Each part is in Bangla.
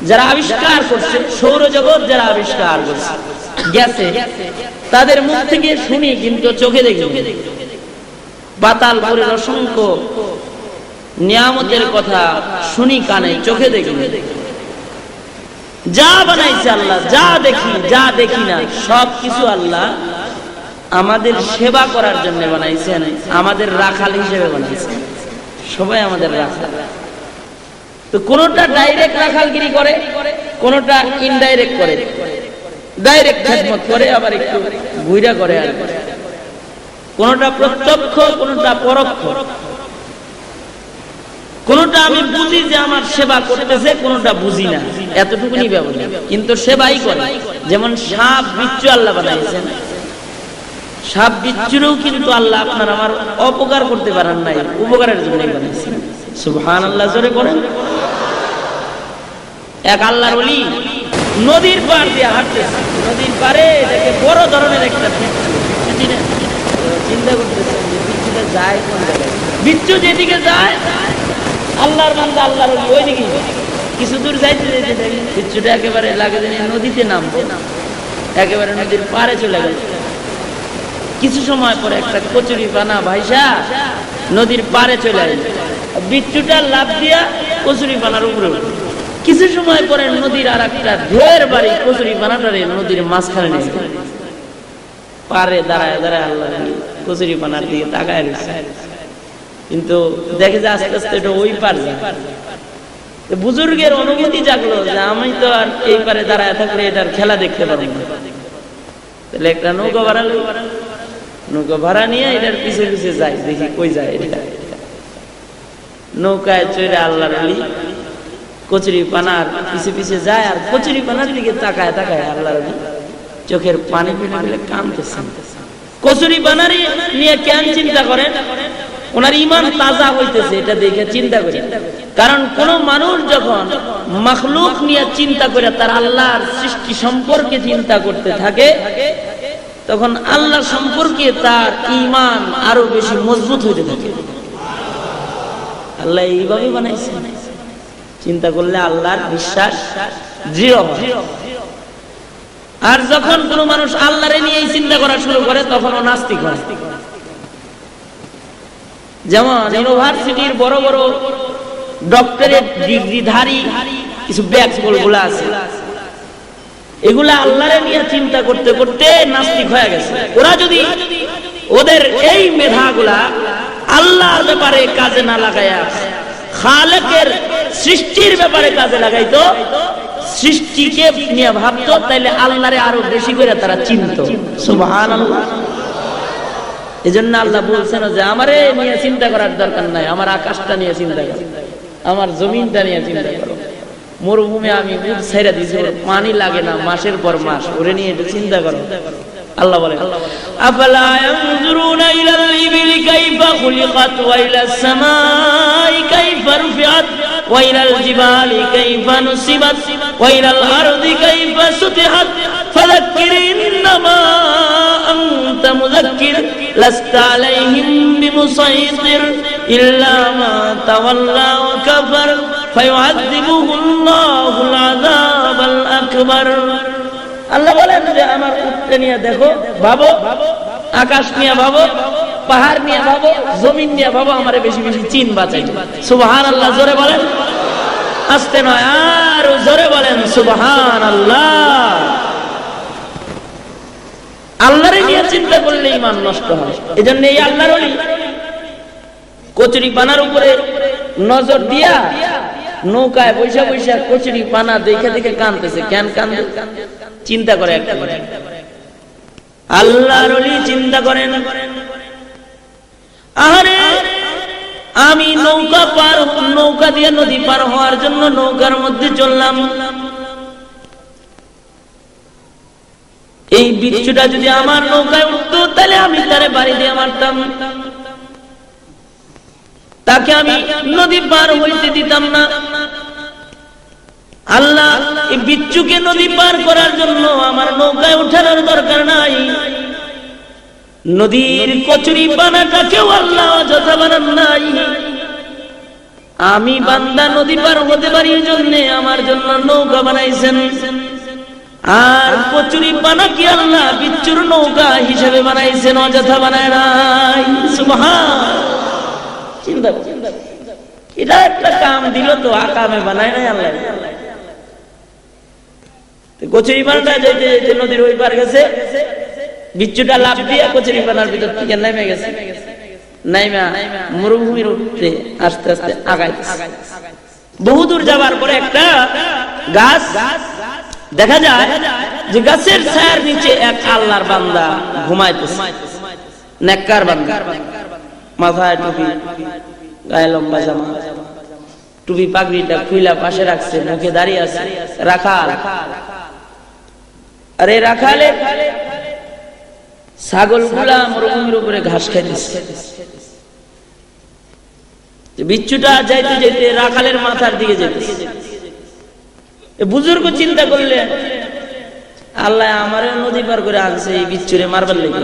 যারা আবিষ্কার করছে, সৌরজগৎ যারা আবিষ্কার করছে গেছে, তাদের মুখ থেকে শুনি কিন্তু চোখে দেখি। পাতালপুরের অসংখ্য নিয়ামতের কথা শুনি কানে, চোখে দেখি। যা বানাইছে আল্লাহ, যা দেখি যা দেখি না, সবকিছু আল্লাহ আমাদের সেবা করার জন্য বানাইছেন, আমাদের রাখাল হিসেবে বানাইছেন। সবাই আমাদের রাখাল। তো কোনটা ডাইরেক্ট রাখালগিরি করে, কোনটা ইনডাইরেক্ট করে। ডাইরেক্ট খেদমত করে, আবার একটু ঘুরা করে, আর কোনটা প্রত্যক্ষ, কোনটা পরোক্ষ। কোনটা আমি বুঝি যে আমার সেবা করতেছে, কোনটা বুঝি না, এতটুকুনি ব্যবহার, কিন্তু সেবাই করে। যেমন সাপ বিচ্ছু আল্লাহ বানাইছেন, সাপ বিচ্ছুরও কিন্তু আল্লাহ আপনার আমার অপকার করতে পারেন নাই, উপকারের জন্য বানাইছেন। সুবহানাল্লাহ, জোরে করেন। এক আল্লাহর ওলি নদীর পাড় দিয়ে হাঁটতেছে, নদীর পাড়ে দেখে বড় ধরনের একটা বিচ্ছু। চিন্তা করতেছেন যে বিচ্ছুটা যায় কোন জায়গায়, বিচ্ছু যেদিকে যায় আল্লাহর বান্দা আল্লাহর ওলি ওই দিকে কিছু দূর যাইতে যাইতে দেখেন বিচ্ছুটা একেবারে লাগে যে নদীতে নামবে, একেবারে নদীর পাড়ে চলে গেল। কিছু সময় পরে একটা কচুরি পানা ভাইসা নদীর পাড়ে চলে আসে, বিচ্ছুটা লাফ দিয়া কচুরি পানার উপরে উঠে। কিছু সময় পরে নদীর আর একটা ঢের বাড়ি কচুরি পানাটারে নদীর মাঝখানে নিয়ে গেল। পারে দাঁড়ায় দাঁড়ায় আল্লাহ কচুরি পানার দিকে তাকায় রয়েছে, কিন্তু দেখে যে আস্তে আস্তে এটা ওই পার যায়। বুজুর্গের অনুভূতি জাগলো যে আমি তো আর এই পারে দাঁড়ায় থাকলে এটার খেলা দেখতে পারবো না, তাহলে একটা নৌকা ভাড়া লই, নৌকা ভাড়া নিয়ে এটার পিছে পিছে যাই, দেখি কই যায় এটা। নৌকায় চড়ে আল্লাহর ওলি কচুরি পানার পিছে পিছে যায়, আর কচুরি পানার দিকে তাকায় তাকায় আল্লাহর ওলি চোখের পানি ফেলে ফেলে কাঁদতেছে। কচুরি পানারই নিয়ে কেন চিন্তা করেন? ওনার ঈমান তাজা হইতেছে, এটা দেখে চিন্তা করি। কারণ কোন মানুষ যখন মাখলুক নিয়ে চিন্তা করে তার আল্লাহর সৃষ্টি সম্পর্কে চিন্তা করতে থাকে, তখন আল্লাহ সম্পর্কে তার ঈমান আরো বেশি মজবুত হইতে থাকে। আল্লাহ এইভাবে বানাইছে, চিন্তা করলে আল্লাহর বিশ্বাস দৃঢ় হয়। আর যখন কোন মানুষ আল্লাহরে নিয়ে চিন্তা করা শুরু করে, তখন ও নাস্তিক হয়। যেমন ইউনিভার্সিটির বড় বড় ডক্টরেট ডিগ্রিধারী কিছু ব্যাকগুলো আছে, এগুলা আল্লাহরে নিয়ে চিন্তা করতে করতে নাস্তিক হয়ে গেছে। ওরা যদি ওদের এই মেধাগুলা আল্লাহর ব্যাপারে কাজে না লাগায়া খালেকের সৃষ্টির ব্যাপারে কাজে লাগাইতো, সৃষ্টিকে নিয়ে ভাবতো, তাইলে আল্লাহরে আরো বেশি করে তারা চিনতো। সুবহানাল্লাহ। এজন্য আল্লাহ বলছেন যে আমারে নিয়ে চিন্তা করার দরকার নাই, আমার আকাশটা নিয়ে চিন্তা করো, আমার জমিনটা নিয়ে চিন্তা করো। মরুভূমি আমি উট ছেড়ে দিয়েছি, পানি লাগে না মাসের পর মাস, ওরে নিয়ে একটু চিন্তা করো। আল্লাহ বলেন আফালা ইয়ানজুরুনা ইলাল ইবিলি কাইফা খুলিকাত ওয়া ইলাস সামাই কাইফা রুফিআত ওয়া ইলাল জিবালি কাইফা নুসিবাত ওয়া ইলাল আরদি কাইফা সুতিহাত ফাযাক্কির ইন্নামা আনতা মুযাক্কির লাস্তা আলাইহিম বিমুসাইতির ইল্লা মা তাওয়াল্লা ওয়া কাফার ফায়ুআযিবুহুল্লাহুল আযাবাল আকবার। আল্লাহ বলেন যে আমার উটকে নিয়ে দেখো, ভাবো, আকাশ নিয়ে ভাবো, পাহাড় নিয়ে ভাবো, জমিন নিয়ে ভাবো, আমারে বেশি বেশি চিন বাঁচাই। সুবহানাল্লাহ, জোরে বলেন, আস্তে নয়, আর জোরে বলেন সুবহানাল্লাহ। আল্লাহরে নিয়ে চিন্তা করলে ঈমান নষ্ট হয়। এজন্য এই আল্লাহর ওলি কচুরি পানার উপরে নজর দিয়া নৌকায় বৈশা বৈশা কচুরি পানা দেখে দেখে কাঁদতেছে। কেন কাঁদে? চিন্তা করে একটা কথা। আল্লাহর ওলি চিন্তা করেন, আরে আমি নৌকা দিয়ে নদী পার হওয়ার জন্য নৌকার মধ্যে চললাম, এই বিচ্ছুটা যদি আমার নৌকায় উঠতো তাহলে আমি তারে বাড়ি দিয়ে মারতাম, তাকে আমি নদী পার হইতে দিতাম না। আল্লাহ এই বিচ্ছুকে নদী পার করার জন্য আমার নৌকায় ওঠানোর দরকার নাই, নদীর কচুরি পানাটাকেও আল্লাহ অযথা বানান নাই। আমি বান্দা নদী পার হতে পারি জন্য আমার জন্য নৌকা বানাইছেন, আর কচুরি পানা কি আল্লাহ বিচ্ছুর নৌকা হিসেবে বানাইছেন, অযথা বানায় নাই। সুবহান, চিন্তা এটা একটা কাম দিল তো আকামে বানায় নাই আল্লাহ। কচুরি পানাটা যেতে যেতে নদীর ওই পার গেছে, বিচ্ছুটা লাফ দিয়ে কচুরি পানার ভিতর থেকে নেমে গেছে, নাইমা মরুভূমির উপরে আস্তে আস্তে আগাইছে। বহুদূর যাবার পরে একটা গাছ দেখা যায়, যে গাছের ছায়ার নিচে এক আল্লাহর বান্দা ঘুমাইতেছে, নেককার বান্দা, মাথায় টুপি, গায়ে লম্বা জামা, টুপি পাগড়িটা খুইলা পাশে রাখছে, মুখে দাঁড়িয়ে আছে। রাখাল, আরে রাখালে ছাগলগুলা মরুভূমির উপরে ঘাস খাইতেছে। বিচ্ছুটা যাইতে যাইতে রাখালের মাথার দিকে যেতেছে। বুজুর্গ চিন্তা করলে, আল্লাহ আমারে নদী পার করে আনছে এই বিচ্ছুরে মারবার লেগে,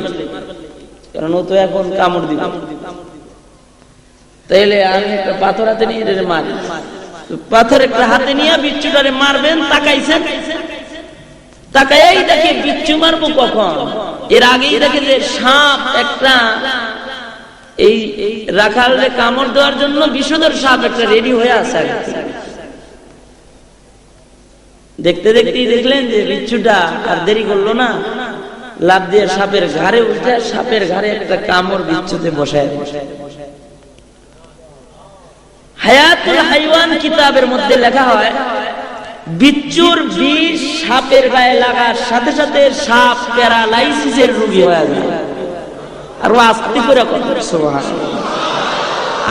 কারণ ও তো এখন কামড় দিবে, তাইলে আমি একটা পাথর হাতে নিয়ে মারি। পাথর একটা হাতে নিয়ে বিচ্ছুটারে মারবেন, তাকাইছেন, তাকাই দেখে বিচ্ছু মারবো কখন, এর আগেই দেখে যে সাপ একটা এই রাখালে কামড় দেওয়ার জন্য বিষধর সাপ একটা রেডি হয়ে আছে। দেখতে দেখতেই দেখলেন যে বিচ্ছুটা আর দেরি করলো না, লাফ দিয়ে সাপের ঘাড়ে উঠে সাপের ঘাড়ে একটা কামড় বিচ্ছুতে বসায়। হায়াতুল হাইওয়ান কিতাবের মধ্যে লেখা হয়, বিচ্ছুর বিষ সাপের গায়ে লাগার সাথে সাথে সাপ প্যারালাইসিসের রোগী হয়ে যায়। আর আস্তে করে সুবহানাল্লাহ,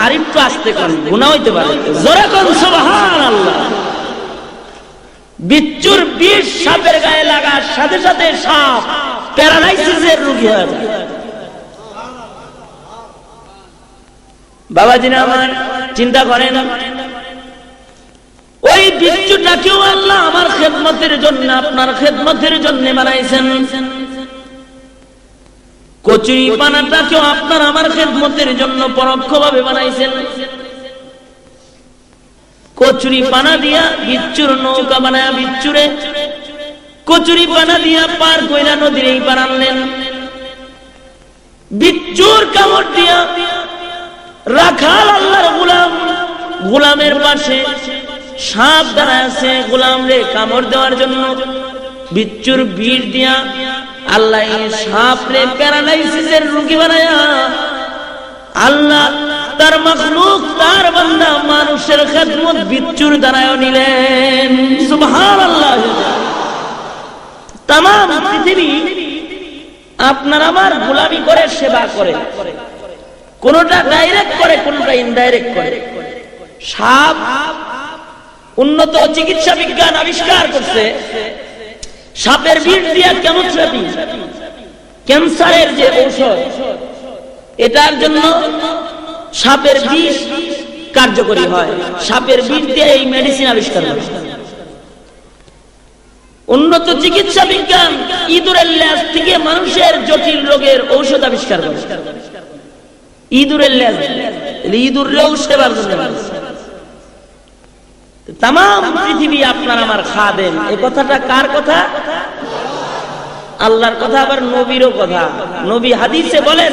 আর একটু আস্তে করেন, গুনাহ হইতে পারে, জোরে কোন সুবহানাল্লাহ। বিচ্ছুর বিষ সাপের গায়ে লাগার সাথে সাথে সাপ প্যারালাইসিসের রোগী হয়ে যায়। বাবাজিরা আমার, চিন্তা করেন, ওই বিচ্ছুটাকেও আল্লাহ আমার খেদমতের জন্য, আপনার খেদমতের জন্য বানাইছেন। কচুরি পানাটাকেও আপনার আমার খেদমতের জন্য পরোক্ষভাবে বানাইছেন। কচুরি পানা দিয়া বিচ্ছুর নৌকা বানায়া বিচ্ছুরে কচুরি পানা দিয়া পার কইরা নদীর এই পার আনলেন। বিচ্ছুর কামড় দিয়া রাখাল আল্লাহর গোলাম, গোলামের পাশে সাপ দাঁড়ায় আছে গোলাম রে কামড় দেওয়ার জন্য। বিচ্ছুর বিষ দিয়া আল্লাহ সাপ রে প্যারালাইসিসের রোগী বানায়া আল্লাহ তার মাখলুক, তার বান্দা মানুষের খেদমত বিচ্ছুর দ্বারায় নিলেন। সুবহানাল্লাহ। তামাম পৃথিবী আপনার আমার গোলামি করে, সেবা করে, কোনটা ডাইরেক্ট করে, কোনটা ইনডাইরেক্ট করে। সাপ উন্নত চিকিৎসা বিজ্ঞান আবিষ্কার করছে, সাপের বিষ দিয়া কেমোথেরাপি, ক্যান্সারের যে ঔষধ, এটার জন্য সাপের বিষ কার্যকরী হয়। সাপের বিষ দিয়ে এই মেডিসিন আবিষ্কার করে। উন্নত চিকিৎসা বিজ্ঞান ইঁদুরের লেজ থেকে মানুষের জটিল রোগের ঔষধ আবিষ্কার করে। ইঁদুরের লেজ, ইঁদুরেও সেবার জন্য। তামাম পৃথিবী আপনার আমার খাদেম। এই কথাটা কার কথা? আল্লাহর কথা, আবার নবীরও কথা। নবী হাদিসে বলেন,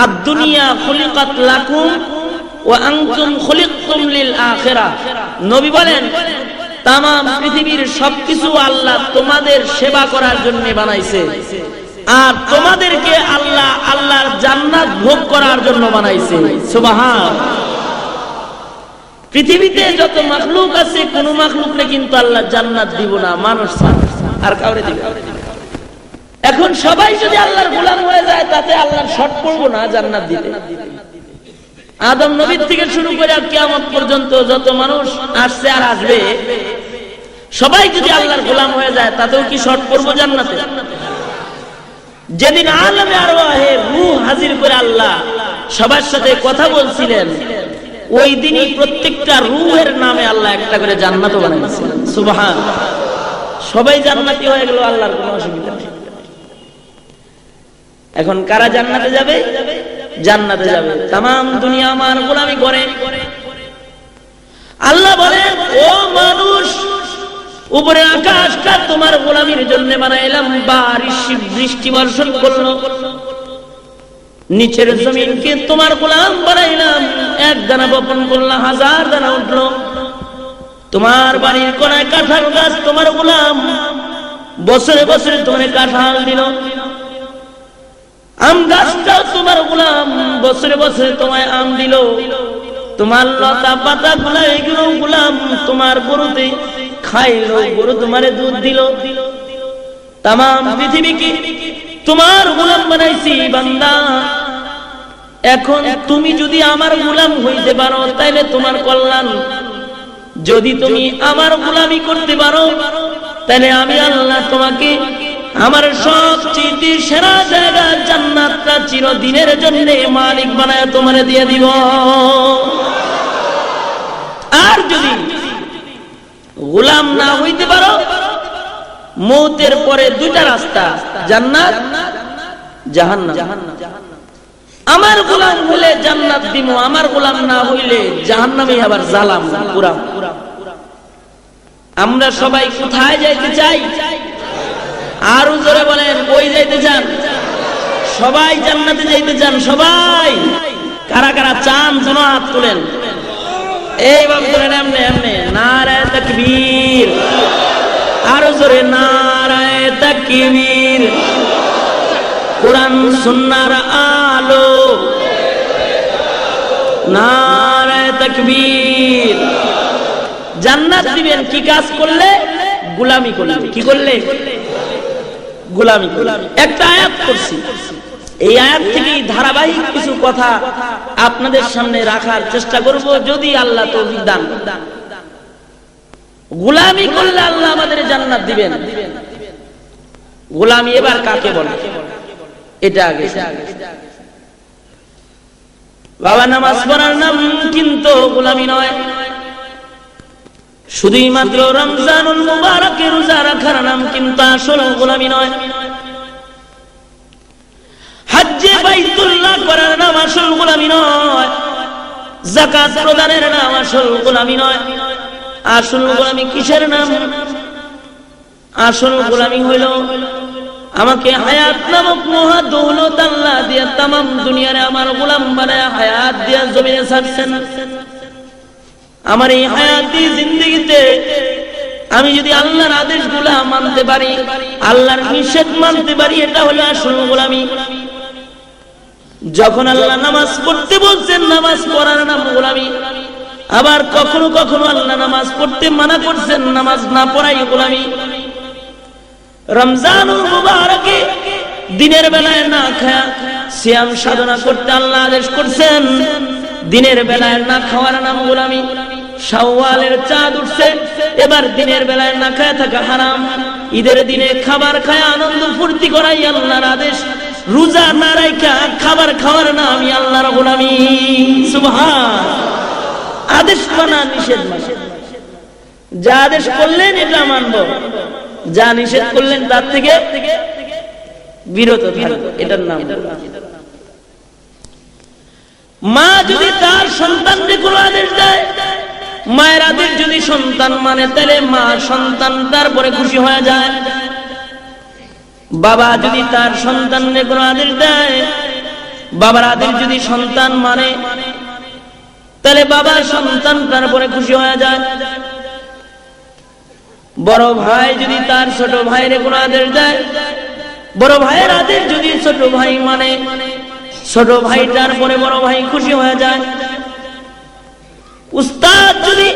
আদ-দুনিয়া খুলিকাত লাকুম ওয়া আনতুম খুলিকতুম লিল আখিরাহ। নবী বলেন, তামাম পৃথিবীর সবকিছু আল্লাহ তোমাদের সেবা করার জন্য বানাইছে, আর তোমাদেরকে আল্লাহ আল্লাহর জান্নাত ভোগ করার জন্য বানাইছে। সুবহানাল্লাহ। পৃথিবীতে যত মাখলুক আছে, কোন মাখলুককে কিন্তু আল্লাহ জান্নাত দিব না, মানুষ আর কাউরে দিবে। এখন সবাই যদি আল্লাহর গোলাম হয়ে যায়, তাতে আল্লাহর শর্ট পড়বো না জান্নাত দিতে। আদম নবীর থেকে শুরু করে কিয়ামত পর্যন্ত যত মানুষ আসছে আর আসবে, সবাই যদি আল্লাহর গোলাম হয়ে যায়, তাতেও কি শর্ট পড়বো জান্নাতে? যেদিন আলমে আরওয়াহে রূহ হাজির করে আল্লাহ সবার সাথে কথা বলছিলেন, ওই দিনই প্রত্যেকটা রূহের নামে আল্লাহ একটা করে জান্নাতও বানাইছিলেন। সুবহানাল্লাহ। সবাই জান্নাতি হয়ে গেল, আল্লাহর কোনো অসুবিধা নেই। এখন কারা জান্নাতে যাবে? জান্নাতে যাবে তামাম দুনিয়া আমার গোলামি করে, আল্লাহ বলেন, ও মানুষ, উপরে আকাশটা তোমার গোলামির জন্য বানাইলাম, বারিশ বৃষ্টি বর্ষণ করলো, নিচের জমিনকে তোমার গোলাম বানাইলাম, এক দানা বপন করলা 1000 দানা উঠলো। তোমার বাড়ির কোনায় কাঁঠাল গাছ তোমার গোলাম, বছরে বছরে তোমার কাঁঠাল দিল। আম গাছটাও তোমার গোলাম, বছরে বছরে তোমায় আম দিল। তোমার লতা পাতা গুলা, এগুলো গোলাম, তোমার গরুতে খাইলো, গরু তোমারে দুধ দিল। তামাম পৃথিবীকে তোমার গোলাম বানাইছি বান্দা। এখন তুমি যদি আমার গোলাম হইতে পারো তাইলে তোমার কল্যাণ, যদি তুমি আমার গোলামি করতে পারো তাহলে আমি আল্লাহ তোমাকে আমার সবচেয়ে সেরা জায়গা জান্নাতটা চিরদিনের জন্য মালিক বানায় তোমারে দিয়ে দিব। আর যদি গোলাম না হইতে পারো, মৌতের পরে দুইটা রাস্তা, জান্নাত জাহান্নাম। আমার গোলাম হইলে জান্নাত দিব, আমার গোলাম না হইলে জাহান্নামে আবার জালাম পুরাম। আমরা সবাই কোথায় যাইতে চাই? আর জোরে বলেন, কই যাইতে চান? সবাই জান্নাতে যাইতে চান? সবাই কারা কারা চান যেন হাত তুলেন। এইভাবে তুলেন, এমনি এমনি। নারায়ে তাকবীর, আরো জোরে নারায়ে তাকবীর। কোরআন সুন্নাহর আলো, নারায়ে তাকবীর। জান্নাত দিবেন কি কাজ করলে? গোলামি করলে। কি করলে? গোলামি। একটা আয়াত করছি, এই আয়াত থেকে ধারাবাহিক কিছু কথা আপনাদের সামনে রাখার চেষ্টা করব, যদি আল্লাহ তৌফিক দান। গোলামি করলে আল্লাহ আমাদের জান্নাত দিবেন। গোলামি এবার কাকে বলে এটা আগে। বাবা, নামাজ পড়ার নাম কিন্তু গোলামি নয়, শুধুই মাত্র রমজানুল মুবারকে রোজা রাখার নাম কিন্তু আসল গোলামি নয়। হজ্জে বাইতুল্লাহ করার নাম আসল গোলামি নয়। যাকাত প্রদানের নাম আসল গোলামি নয়। আসল গোলামি কিসের নাম? আসল গোলামি হইল আমাকে হায়াত নামক মহা দৌলত আল্লাহ দিয়া তামাম দুনিয়ারে আমার গোলাম বানায় হায়াত দিয়া জমিনে ছাড়ছেন। আমার এই হায়াতি জিন্দেগিতে আমি যদি আল্লাহর আদেশগুলো মানতে পারি, আল্লাহর নিষেধ মানতে পারি, এটা হলো আসল গোলামি। যখন আল্লাহ নামাজ পড়তে বলছেন, নামাজ পড়ার নাম গোলামি। আবার কখনো কখনো আল্লাহ নামাজ পড়তে মানা করছেন, নামাজ না পড়াই গোলামি। রমজানুল মুবারকে দিনের বেলায় না খায়া সিয়াম সাধনা করতে আল্লাহ আদেশ করছেন, দিনের বেলায় না খাওয়ার নাম গোলামি। শাওয়ালের চাঁদ উঠছে, এবার দিনের বেলায় না খায়া থাকা হারাম। ঈদের দিনে খাবার খায় আনন্দ ফুর্তি করাই আল্লাহর আদেশ। রোজা না রাখা খাবার খাওয়ার নাম আমি আল্লাহর গোলামি। সুবহান। আদেশ মানা নিষেধ মানা। যা আদেশ করলেন এটা মানবো, যা নিষেধ করলেন তার থেকে বিরত থাকবো, এটার নাম। মা যদি তার সন্তানকে কোনো আদেশ দেয়, মায়ের আদেশ যদি সন্তান মানে, তাহলে মা সন্তান তারপরে খুশি হয়ে যায়। বাবা যদি তার সন্তানকে কোনো আদেশ দেয়, বাবার আদেশ যদি সন্তান মানে, তাহলে বাবার সন্তান তারপরে খুশি হয়ে যায়। বড় ভাই যদি তার ছোট ভাইয়ের কোনো আদেশ দেয়, বড় ভাইয়ের আদেশ যদি ছোট ভাই মানে, ছোট ভাইটার পরে বড় ভাই খুশি হয়ে যায়। উস্তাদ যদি,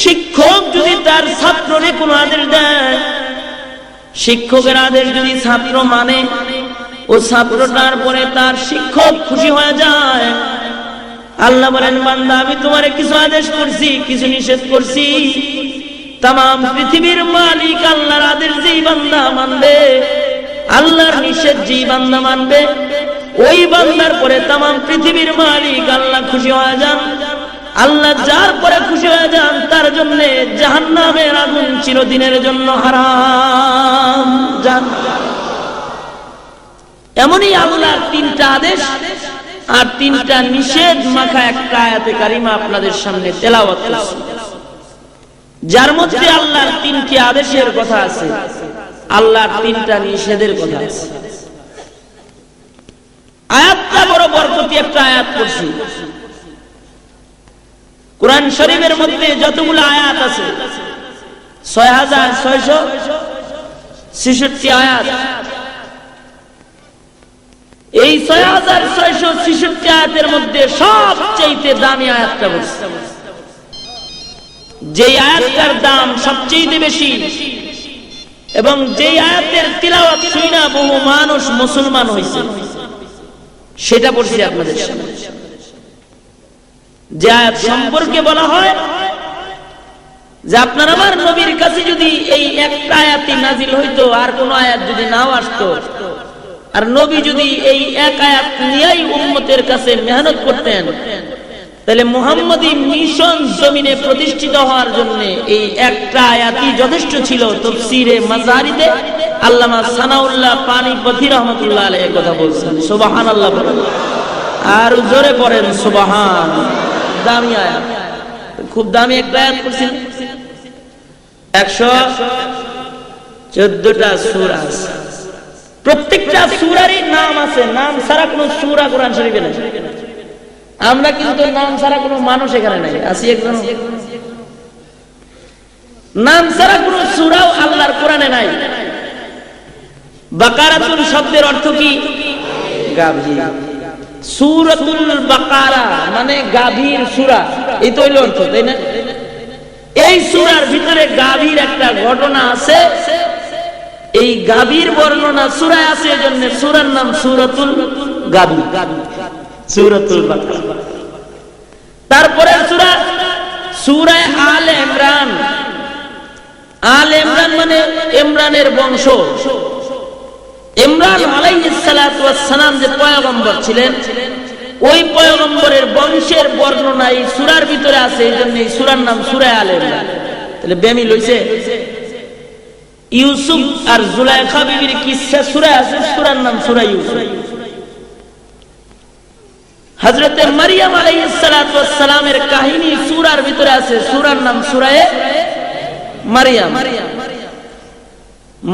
শিক্ষক যদি তার ছাত্রকে কোনো আদেশ দেয়, শিক্ষকের আদেশ যদি ছাত্র মানে, ও ছাত্রটার পরে তার শিক্ষক খুশি হয়ে যায়। আল্লাহ বলেন, বান্দা আমি তোমারে কিছু আদেশ করছি, কিছু নিষেধ করছি। তামাম পৃথিবীর মালিক আল্লাহর আদেশ যেই বান্দা মানবে, আল্লাহর নিষেধ যেই বান্দা মানবে, ওই বান্দার পরে তামাম পৃথিবীর মালিক আল্লাহ খুশি হয়ে যান। আল্লাহ যার পরে খুশি হয়ে যান তার জন্য জাহান্নামের আগুন চিরদিনের জন্য হারাম। এমনই আল্লাহর 3টা আদেশ আর 3টা নিষেধ মাখা একটা আয়াতে কারিমা আপনাদের সামনে তেলাওয়াত করছি। যার মধ্যে আল্লাহর 3টি আদেশের কথা আছে, আল্লাহর 3টা নিষেধের কথা আছে। আয়াতটা বড় বরকতি একটা আয়াত পড়ছি। কোরআন শরীফের মধ্যে যতগুলো আয়াত আছে 6666 আয়াত। এই 6666 আয়াতের মধ্যে সবচেয়ে দামি আয়াতটা বলছে, যে আয়াতটার দাম সবচেয়ে বেশি এবং যে আয়াতের তিলাওয়াত শুনে বহু মানুষ মুসলমান হয়েছে, সেটা পড়ছি আপনাদের সামনে। যে আয়াত সম্পর্কে বলা হয় যে আপনার আমার নবীর কাছে যদি এই একটা আয়াতই নাজিল হইতো, আর কোন আয়াত যদি নাও আসতো, আর নবী যদি এই এক আয়াত নিয়েই উম্মতের কাছে মেহনত করতেন, তাহলে মুহাম্মদী মিশন জমিনে প্রতিষ্ঠিত হওয়ার জন্য এই একটা আয়াতই যথেষ্ট ছিল। তাফসীরে মাজারিতে আল্লামা সানাউল্লাহ পানিপথী রহমাতুল্লাহ আলাইহি কথা বলছেন। সুবহানাল্লাহ বলেন, আর জোরে পড়েন সুবহান। দামি আয়াত, খুব দামি একটা আয়াত পড়ছেন। 114টা সূরা আছে, প্রত্যেকটা সূরারই নাম আছে। নাম ছাড়া কোনো সূরা কোরআন শরীফে নেই। আমরা কিন্তু নাম ছাড়া কোনো মানুষ এখানে নাই, আছি একজন। নাম ছাড়া কোনো সূরাও আল্লাহর কোরআনে নাই। বাকারাতুল শব্দের অর্থ কি? গাভীর। সূরাতুল বাকারা মানে গাভীর সূরা, এই তো হলো অর্থ, তাই না? এই সূরার ভিতরে গাভীর একটা ঘটনা আছে, এই গাভীর বর্ণনা সূরায় আছে, এজন্য সূরার নাম সূরাতুল গাভী, সূরাতুল বাকারা। তারপরে সূরা সূরা আলে ইমরান। আলে ইমরান মানে ইমরানের বংশ। ইমরান আলাইহিস সালাতু ওয়াস সালাম যে পয়গম্বর ছিলেন, ওই পয়গম্বরের বংশের বর্ণনা এই সূরার ভিতরে আছে, এজন্য এই সূরার নাম সূরা আলে ইমরান। তাহলে বেমিল হইছে। ইউসুফ আর জুলাইখা বিবির কিসসা সূরা আছে, সূরার নাম সূরা ইউসুফ। হযরতে মারিয়াম আলাইহিস সালাতু ওয়াস সালামের কাহিনী সূরার ভিতরে আছে, সূরার নাম সূরা মারিয়াম।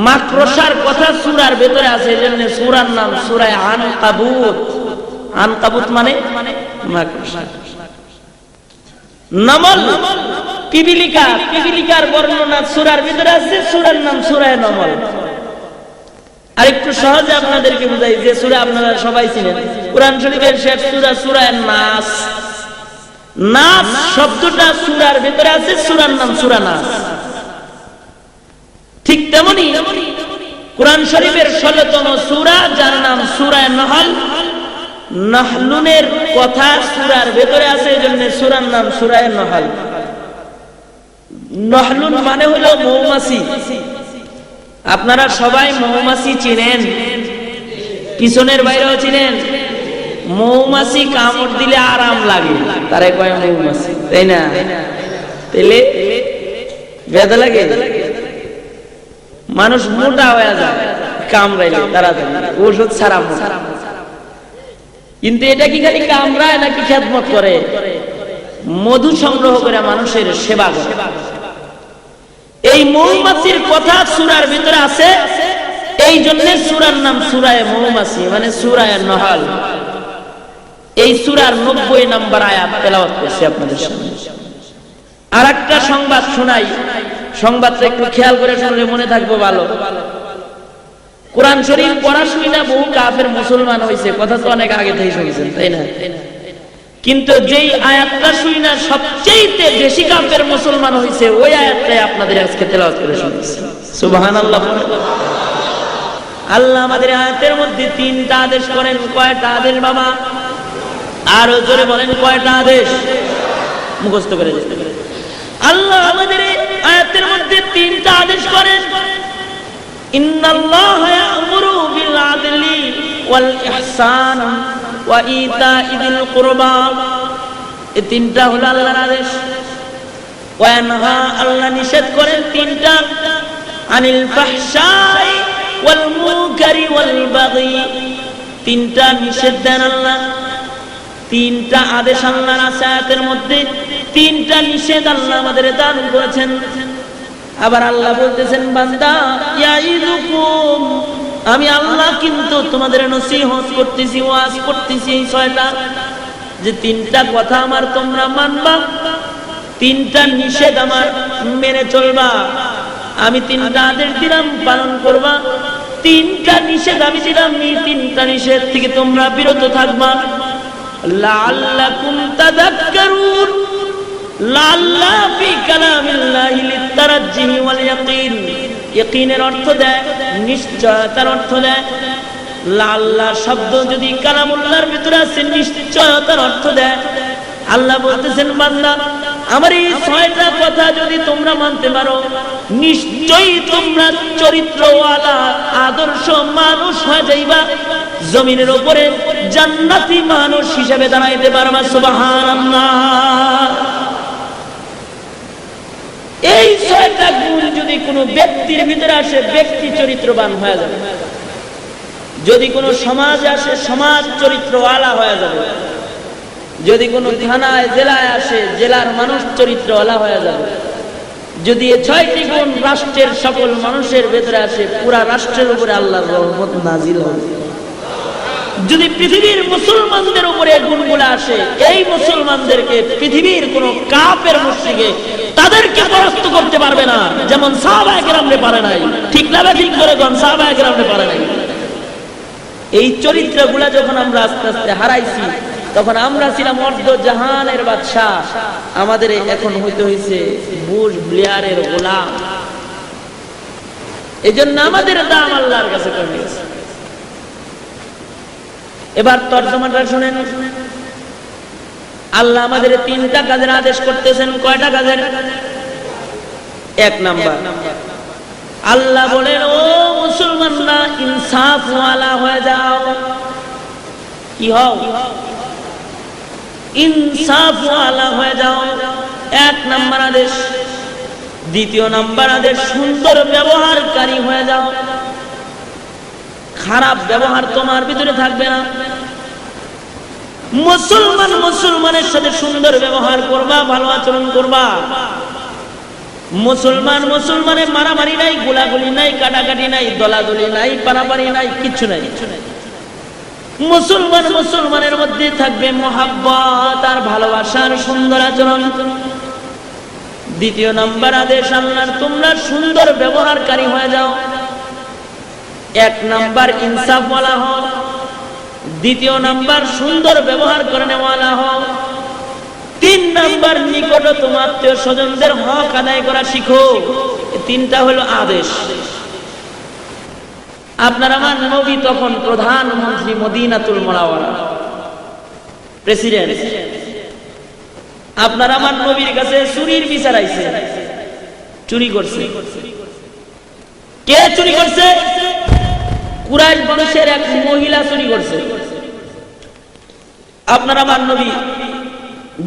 মাকড়সার কথা সূরার ভিতরে আছে, এজন্য সূরার নাম সূরা আনকাবুত। আনকাবুত মানে মাকড়সা। নমল পিপিলিকা, পিপিলিকার বর্ণনা সূরার ভিতরে আছে, সূরার নাম সূরা নমল। আরেকটু সহজে আপনাদেরকে বুঝাই, যে সূরা আপনারা সবাই চিনেন, কোরআন শরীফের শেষ সূরা সূরা নাস। নাস শব্দটা সূরার ভিতরে আছে, সূরার নাম সূরা নাস। ঠিক তেমনি কোরআন শরীফের 16তম সূরা, যার নাম সূরা নাহল। নাহলুনের কথা সূরার ভিতরে আছে, এজন্য সূরার নাম সূরা নাহল। নাহলুন মানে হলো মৌমাছি। আপনারা সবাই মৌমাছি চিনেন, পিছনের বাইরেও চিনেন। মৌমাছি কামড় দিলে আরাম লাগে, তারে কয় মৌমাছি, তাই না? তাহলে ব্যথা লাগে, মানুষ মোটা হয়ে যায় কামড়াইলে তাড়াতাড়ি, ওষুধ ছাড়া মোটা। কিন্তু এটা কি খালি কামড়ায় নাকি খেদমত করে? মধু সংগ্রহ করে মানুষের সেবা করে। এই মৌমাছির কথা সূরার ভিতরে আছে, এই জন্য সূরার নাম সূরা মৌমাছি মানে সূরা নাহল। এই সূরার 90 নম্বর আয়াত তেলাওয়াত করছি আপনাদের সামনে। আরেকটা সংবাদ শোনাই, সংবাদটা একটু খেয়াল করে শুনলে মনে থাকবে ভালো। কোরআন শরীফ পড়া শুনি না বহু কাফের মুসলমান হয়েছে, কথা তো অনেক আগে থেকে শুনেছেন, তাই না? কিন্তু যেই আয়াতটা শুনি না সবচেয়ে বেশি কাফের মুসলমান হয়েছে, ওই আয়াতটাই আপনাদের আজকে তেলাওয়াত করে শুনেছি। সুবহানাল্লাহ। আল্লাহ আমাদের আয়াতের মধ্যে 3টা আদেশ করেন। কয়টা আদেশ বাবা? আরো জোরে বলেন, কয়টা আদেশ? মুখস্থ করে যেতে পারে। আল্লাহ আমাদের আয়াতের মধ্যে 3টা আদেশ করেন। ইন্নাল্লাহা ইয়া'মুরু বিল আদলি ওয়াল ইহসান ওয়া ইতা'ইল কুরবা। এই 3টা হলো আল্লাহর আদেশ। ওয়া ইয়ানহা, আল্লাহ নিষেধ করেন 3টা। আনিল ফাহশাই ওয়াল মুনকারি ওয়াল বাগি, 3টা নিষেধ দেন আল্লাহ। 3টা আদেশ আল্লাহর আছে আয়াতের মধ্যে। তিনটা নিষেধ আল্লাহ আমাদের দান করেছেন। আবার আল্লাহ বলতেছেন, বান্দা ইয়াইদুকুম, আমি আল্লাহ কিন্তু তোমাদের নসিহত করতেছি, ওয়াজ করতেছি এই ছয়টা, যে তিনটা কথা আমার তোমরা মানবা, তিনটা নিষেধ আমার মেনে চলবা, আমি তিনটা আদেশ দিলাম পালন করবা, তিনটা নিষেধ আমি দিলাম, এই তিনটা নিষেধ থেকে তোমরা বিরত থাকবা। লাআল্লাকুম তাযাক্কারুন, লাআল্লা ফি কালামিল্লাহি লিতারাজ্জি ওয়াল ইয়াকিন, ইয়াকিনের অর্থ দেয় নিশ্চয়তার অর্থ দেয়। লাআল্লা শব্দ যদি কালামুল্লাহর ভিতরে আছে নিশ্চয়তার অর্থ দেয়। আল্লাহ বলতেছেন, বান্দা আমার এই ছয়টা কথা যদি তোমরা মানতে পারো, নিশ্চয়ই তোমরা চরিত্রওয়ালা আদর্শ মানুষ হয়ে যাইবা, জমিনের উপরে জান্নাতি মানুষ হিসেবে দাঁড়াইতে পারবা। সুবহানাল্লাহ। এই ছয়টা গুণ যদি কোনো ব্যক্তির ভিতরে আসে, ব্যক্তি চরিত্রবান হয়ে যাবে। যদি কোনো সমাজে আসে, সমাজ চরিত্রওয়ালা হয়ে যাবে। যদি কোনো থানায় জেলায় আসে, জেলার মানুষ চরিত্রওয়ালা হয়ে যাবে। যদি এই ছয়টি গুণ রাষ্ট্রের সকল মানুষের ভেতরে আসে, পুরা রাষ্ট্রের উপরে আল্লাহর রহমত নাজিল হবে। যদি পৃথিবীর মুসলমানদের উপরে এই গুণগুলো আসে, এই মুসলমানদেরকে পৃথিবীর কোন কাফের মুশরিকে তাদেরকে পরাস্ত করতে পারবে না, যেমন সাহাবায়ে কেরামরে পারে নাই। ঠিক না? ঠিক করে কোন সাহাবায়ে কেরামরে পারে নাই। এই চরিত্রগুলা যখন আমরা আস্তে আস্তে হারাইছি, তখন আমরা ছিলাম অর্ধ জাহানের বাদশা, আমাদের এখন হইতে হইছে বুশ ব্লেয়ারের গোলাম। এজন্য আমাদের দাম আল্লাহর কাছে কমে গেছে। এবার তরজমাটা শুনেন। আল্লাহ আমাদের তিনটা কাজের আদেশ করতেছেন। কয়টা কাজের? এক নাম্বার, আল্লাহ বলেন, ও মুসলমানরা ইনসাফ ওয়ালা হয়ে যাও। কি হও? ইনসাফ ওয়ালা হয়ে যাও, এক নাম্বার আদেশ। দ্বিতীয় নাম্বার আদেশ, সুন্দর ব্যবহারকারী হয়ে যাও। খারাপ ব্যবহার তোমার ভিতরে থাকবে না। মুসলমান মুসলমানের সাথে সুন্দর ব্যবহার করবা, ভালো আচরণ করবা। মুসলমান মুসলমানের মারামারি নাই, গোলাগুলি নাই, কাটাকাটি নাই, দলাদলি নাই, পারাপারি নাই, কিচ্ছু নাই। মুসলমান মুসলমানের মধ্যে থাকবে মহাব্বত আর ভালোবাসার সুন্দর আচরণ। দ্বিতীয় নাম্বার আদেশ আল্লাহর, তোমরা সুন্দর ব্যবহারকারী হয়ে যাও। এক নাম্বার ইনসাফ ওয়ালা হও, দ্বিতীয় নাম্বার সুন্দর ব্যবহার করে নেওয়ালা হও, তিন নাম্বার নিকটতম আত্মীয় স্বজনদের হক আদায় করা শিখো। তিনটা হলো আদেশ। আপনার আমার নবী তখন প্রধানমন্ত্রী, মদিনাতুল মুনাওয়ারা প্রেসিডেন্ট। আপনার আমার নবীর কাছে চুরির বিচার আইছে। চুরি করছে কে? চুরি করছে কুরাইশ বংশের এক মহিলা চুরি করছে। আপনার আমার নবী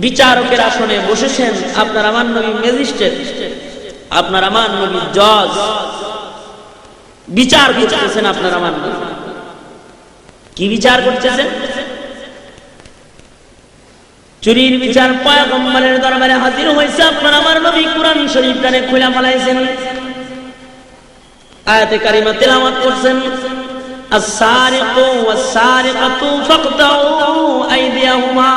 বিচারকের আসনে বসেছেন, আপনার আমার নবী ম্যাজিস্ট্রেট, আপনার আমার নবী জজ, বিচার করতেছেন। আপনার আমার নবী কি বিচার করতেছেন? চুরির বিচার পয়গম্বরের দরবারে হাজির হয়েছে। আপনার আমার নবী কুরআন শরীফ টানে খুলে ফেলাইছেন, আয়াতে কারিমা তেলাওয়াত করছেন, আস-সারিকু ওয়াস-সারিকাতু ফাকতাউ আইদিয়াহুমা।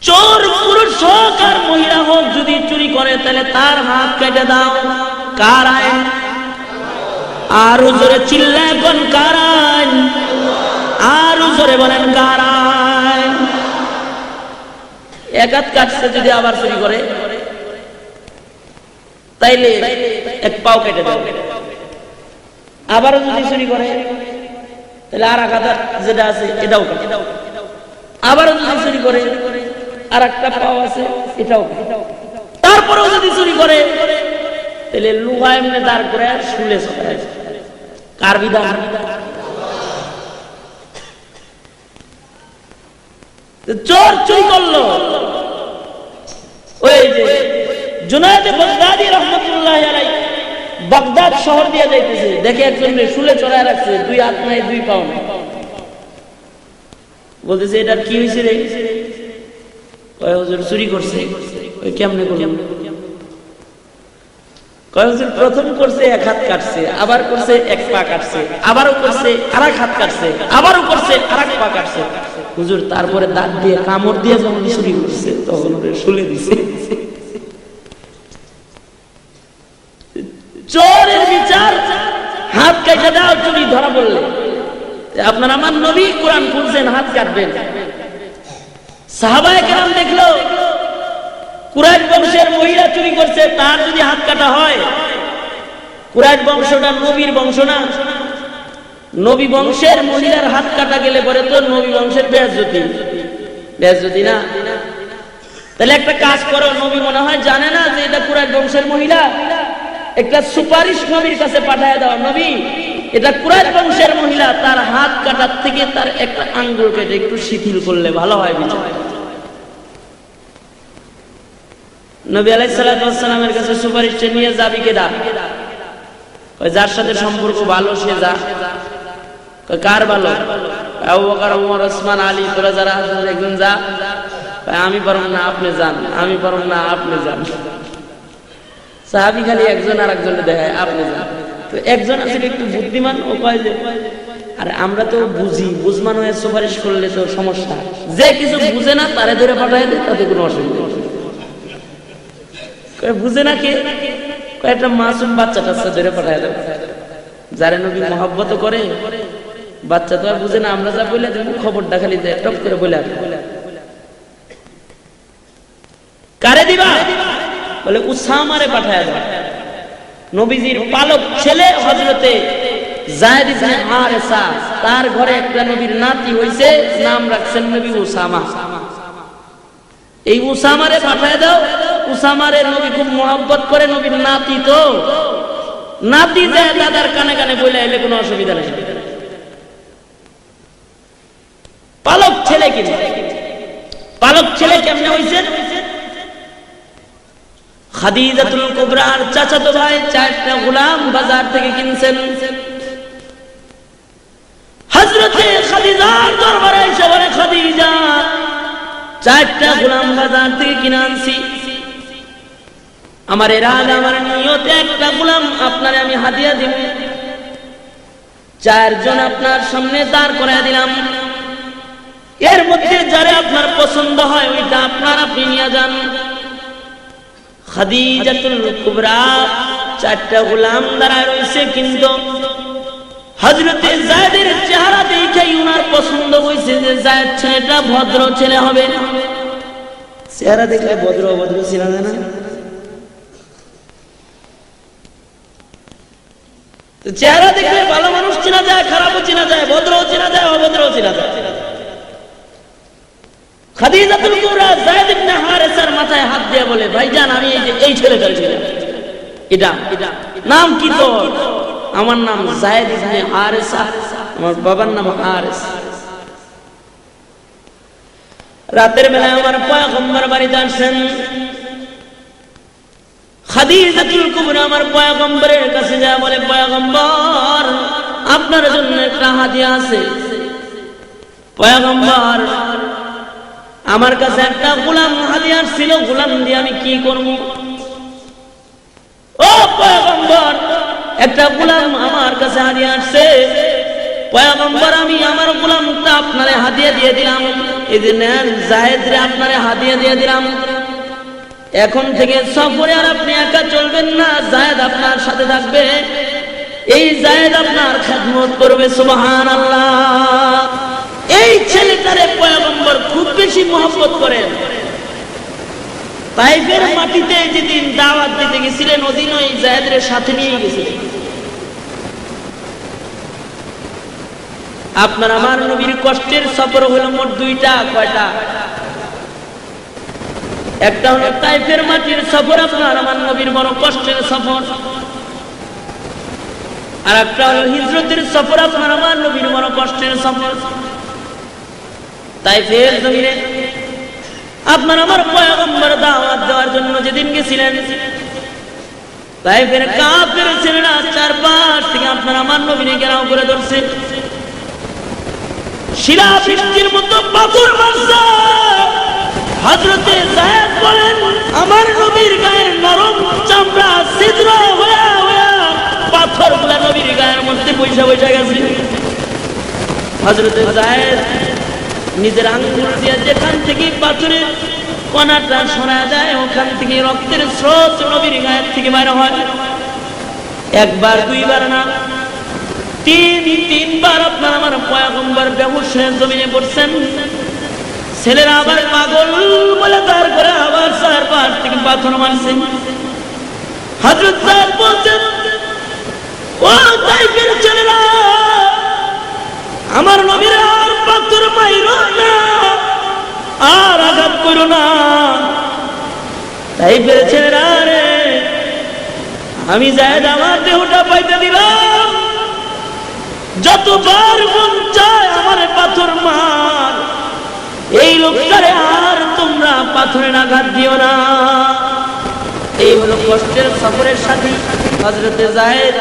চোর পুরুষ হোক আর মহিলা হোক, যদি চুরি করে তাহলে তার হাত কেটে দাও। কার আইন? আরো জোরে চিল্লায় কোন কার আইন? আরো জোরে বলেন কার আইন? এক হাত কাটছে, যদি আবার চুরি করে তাইলে এক পাও কেটে দাও। আবারও যদি চুরি করে তাহলে আর এক হাত যেটা আছে এটাও কেটে দাও। আবারও যদি চুরি করে আর একটা পাও আছে এটাও। তারপরেও যদি চুরি করে তাহলে লুহা এমনি দাঁড় করে শুলে চলে। কার বিধান? চোর চুরি করলো, ওই যে জুনায়েদ বাগদাদী রাহমাতুল্লাহি আলাইহি বাগদাদ শহর দিয়ে যাইতেছে, দেখে একজন শুলে চড়ায় রাখছে, দুই হাত নাই, দুই পাও নাই। বলতেছে এটার কি হয়েছে রে? কয় হুজুর চুরি করছে। ওই কেমনে করল? কয় হুজুর প্রথম করছে এক হাত কাটছে, আবার করছে এক পা কাটছে, আবারও করছে আরেক হাত কাটছে, আবারও করছে আরেক পা কাটছে। হুজুর তারপরে দাঁত দিয়ে কামড় দিয়ে যখন চুরি করছে তখন ওরে শুলে দিছে। চোরের বিচার হাত কেটে দাও চুরি ধরা বললে। আপনার আমার নবী কোরআন খুলছেন হাত কাটবেন। সাহাবায়ে কেরাম দেখলো কুরাইশ বংশের মহিলা চুরি করছে, তার যদি হাত কাটা হয়, কুরাইশ বংশটা নবীর বংশ না, নবী বংশের মহিলার হাত কাটা গেলে পরে তো নবী বংশের বেয়াজ্জতি না। তাহলে একটা কাজ করো, নবী মনে হয় জানে না যে এটা কুরাইশ বংশের মহিলা, একটা সুপারিশ নবীর কাছে পাঠায় দাও, নবী এটা কুরাইশ বংশের মহিলা, তার হাত কাটার থেকে তার একটা আঙ্গুল কেটে একটু শিথিল করলে ভালো হয় বিচার। নবী আলাইহিস সালাতু ওয়াস সালামের কাছে সুপারিশটা নিয়ে যাবি কেডা? কয় যার সাথে সম্পর্ক ভালো সে যা। কয় কার ভালো? আবু বকর, ওমর, ওসমান, আলী, তোরা যারা আছেন একজন যা। কয় আমি পারব না, আপনি যান। আমি পারব না, আপনি যান। সাহাবী খালি একজন আর একজনকে দেখায়, আপনি যান। তো একজন আছে একটু বুদ্ধিমান, ও কয় যে আরে আমরা তো বুঝি, বুঝমান হয়ে সুপারিশ করলে তো সমস্যা। যে কিছু বুঝে না তারে ধরে পাঠায় দেয়, তাতে কোনো অসুবিধা নেই। বুঝে না কে? একটা মাসুম বাচ্চা টাচ্চা ধরে পাঠায় দেয়, যারে নবী মহব্বত করে। বাচ্চা তো আর বুঝে না, আমরা যা বলে দেব খবরটা খালি দেয়, টপ করে বলে কারে দিবা? বলে উসামারে পাঠায় দেয়। নবীজির পালক ছেলে হযরতে যায়েদ ইবনে হারেসা, তার ঘরে একটা নবীর নাতি হইছে, নাম রাখছেন নবী উসামা। এই উসামারে পাঠায় দাও। উসামারে নবী খুব মহব্বত করে, নবীর নাতি তো, নাতি যায় দাদার কানে কানে বলে এলে কোনো অসুবিধা নেই। পালক ছেলে কিনে, পালক ছেলে কেমনে হইছে? খাদিজাতুল কুবরার চাচাতো ভাই 4টা গোলাম বাজার থেকে কিনছেন। হযরতে খাদিজার দরবারে এসে বলে, খাদিজা 4টা গোলাম বাজার থেকে কিনে আনছি, আমার ইরাদা, আমার নিয়তে একটা গোলাম আপনারে আমি হাদিয়া দিব। 4 জন আপনার সামনে দাঁড় করায় দিলাম, এর মধ্যে যারা আপনার পছন্দ হয় ওইটা আপনি নিয়ে যান। খাদিজাতুল কুবরা 4টা গোলাম দাঁড়ায় রয়েছে, কিন্তু হযরতে যায়েদের চেহারা দেখে উনার পছন্দ হয়েছে যে যায়েদ ছেলেটা ভদ্র ছেলে হবে। চেহারা দেখলে ভদ্র অভদ্র চেনা যায় না? চেহারা দেখলে ভালো মানুষ চেনা যায়, খারাপও চেনা যায়, ভদ্রও চেনা যায়, অভদ্রও চেনা যায়। খাদিজাতুল কুবরা যায়েদ ইবনে হারেসার মাথায় হাত দিয়ে বলে, ভাইজান আমি এই ছেলেটার ছেলে, এটা নাম কি তোর? আমার নাম যায়েদ ইবনে হারেসা, আমার বাবার নাম হারেস। রাতের বেলায় আমার পয়গম্বর বাড়িতে আসেন। খাদিজাতুল কুবরা আমার পয়গম্বরের কাছে যায়, বলে পয়গম্বর আপনার জন্য একটা হাদিয়া আছে। পয়গম্বর আমার কাছে একটা গোলাম হাদিয়া ছিল, গোলাম দিয়ে আমি কি করব? ও পয়গম্বর একটা গোলাম আমার কাছে হাদিয়া আসছে, পয়গম্বর আমি আমার গোলামটা আপনারে হাদিয়া দিয়ে দিলাম, এই যে নেন যায়েদরে আপনারে হাদিয়া দিয়ে দিলাম। এখন থেকে সফরে আর আপনি একা চলবেন না, যায়েদ আপনার সাথে থাকবে, এই যায়েদ আপনার খেদমত করবে। সুবহানাল্লাহ। এই ছেলেটারে পয়গম্বর খুব বেশি মহব্বত করেন। তাইফের মাটিতে যেদিন দাওয়াত দিতে গেছিলেন ওদিন ওই যায়েদের সাথে নিয়ে গেছিলেন। আপনার আমার নবীর কষ্টের সফর হলো মোট 2টা। কয়টা? একটা হলো তাইফের মাটির সফর, আপনার আমার নবীর বড় কষ্টের সফর। আর একটা হলো হিজরতের সফর, আপনার আমার নবীর বড় কষ্টের সফর। তাইফের জমিনে আপনার আমার পয়গম্বর দাওয়াত দেওয়ার জন্য যেদিন গেছিলেন, তাইফের কাফের ছেলেরা চারপাশ থেকে আপনার আমার নবীকে ঘেরাও করে ধরছে, শিলা বৃষ্টির মতো পাথর মারছে। হযরতে যায়েদ বলেন আমার নবীর গায়ের নরম চামড়া ছিদ্র হয়ে হয়ে পাথরগুলো নবীর গায়ের মধ্যে বৈশা বৈশা গেছে। হযরতে যায়েদ নিজের আঙ্গুল দিয়ে যেখান থেকে পাথরের কণাটা সরা যায় ওখান থেকে রক্তের স্রোত নবীর গায়ের থেকে বের হয়। একবার দুইবার না, তিনবার আপনার আমার পয়গম্বর বেহুশ হয়ে জমিনে পড়ছেন। ছেলেরা আবার পাগল বলে তার করে আবার 4-5 থেকে পাথর মারছেন। হযরত যায়েদ বলছেন ও তাইফের ছেলেরা আমার নবীর আর পাথর মাইরো না, আর আঘাত করো না। তাইফের ছেলেরা রে আমি যায়েদ আমার দেহটা পাইতে দিলাম, যতবার মন চায় আমার পাথর মার, এই লোকটারে আর তোমরা পাথরের আঘাত দিও না। এই হলো কষ্টের সফরের সাথী হযরতে যায়েদ।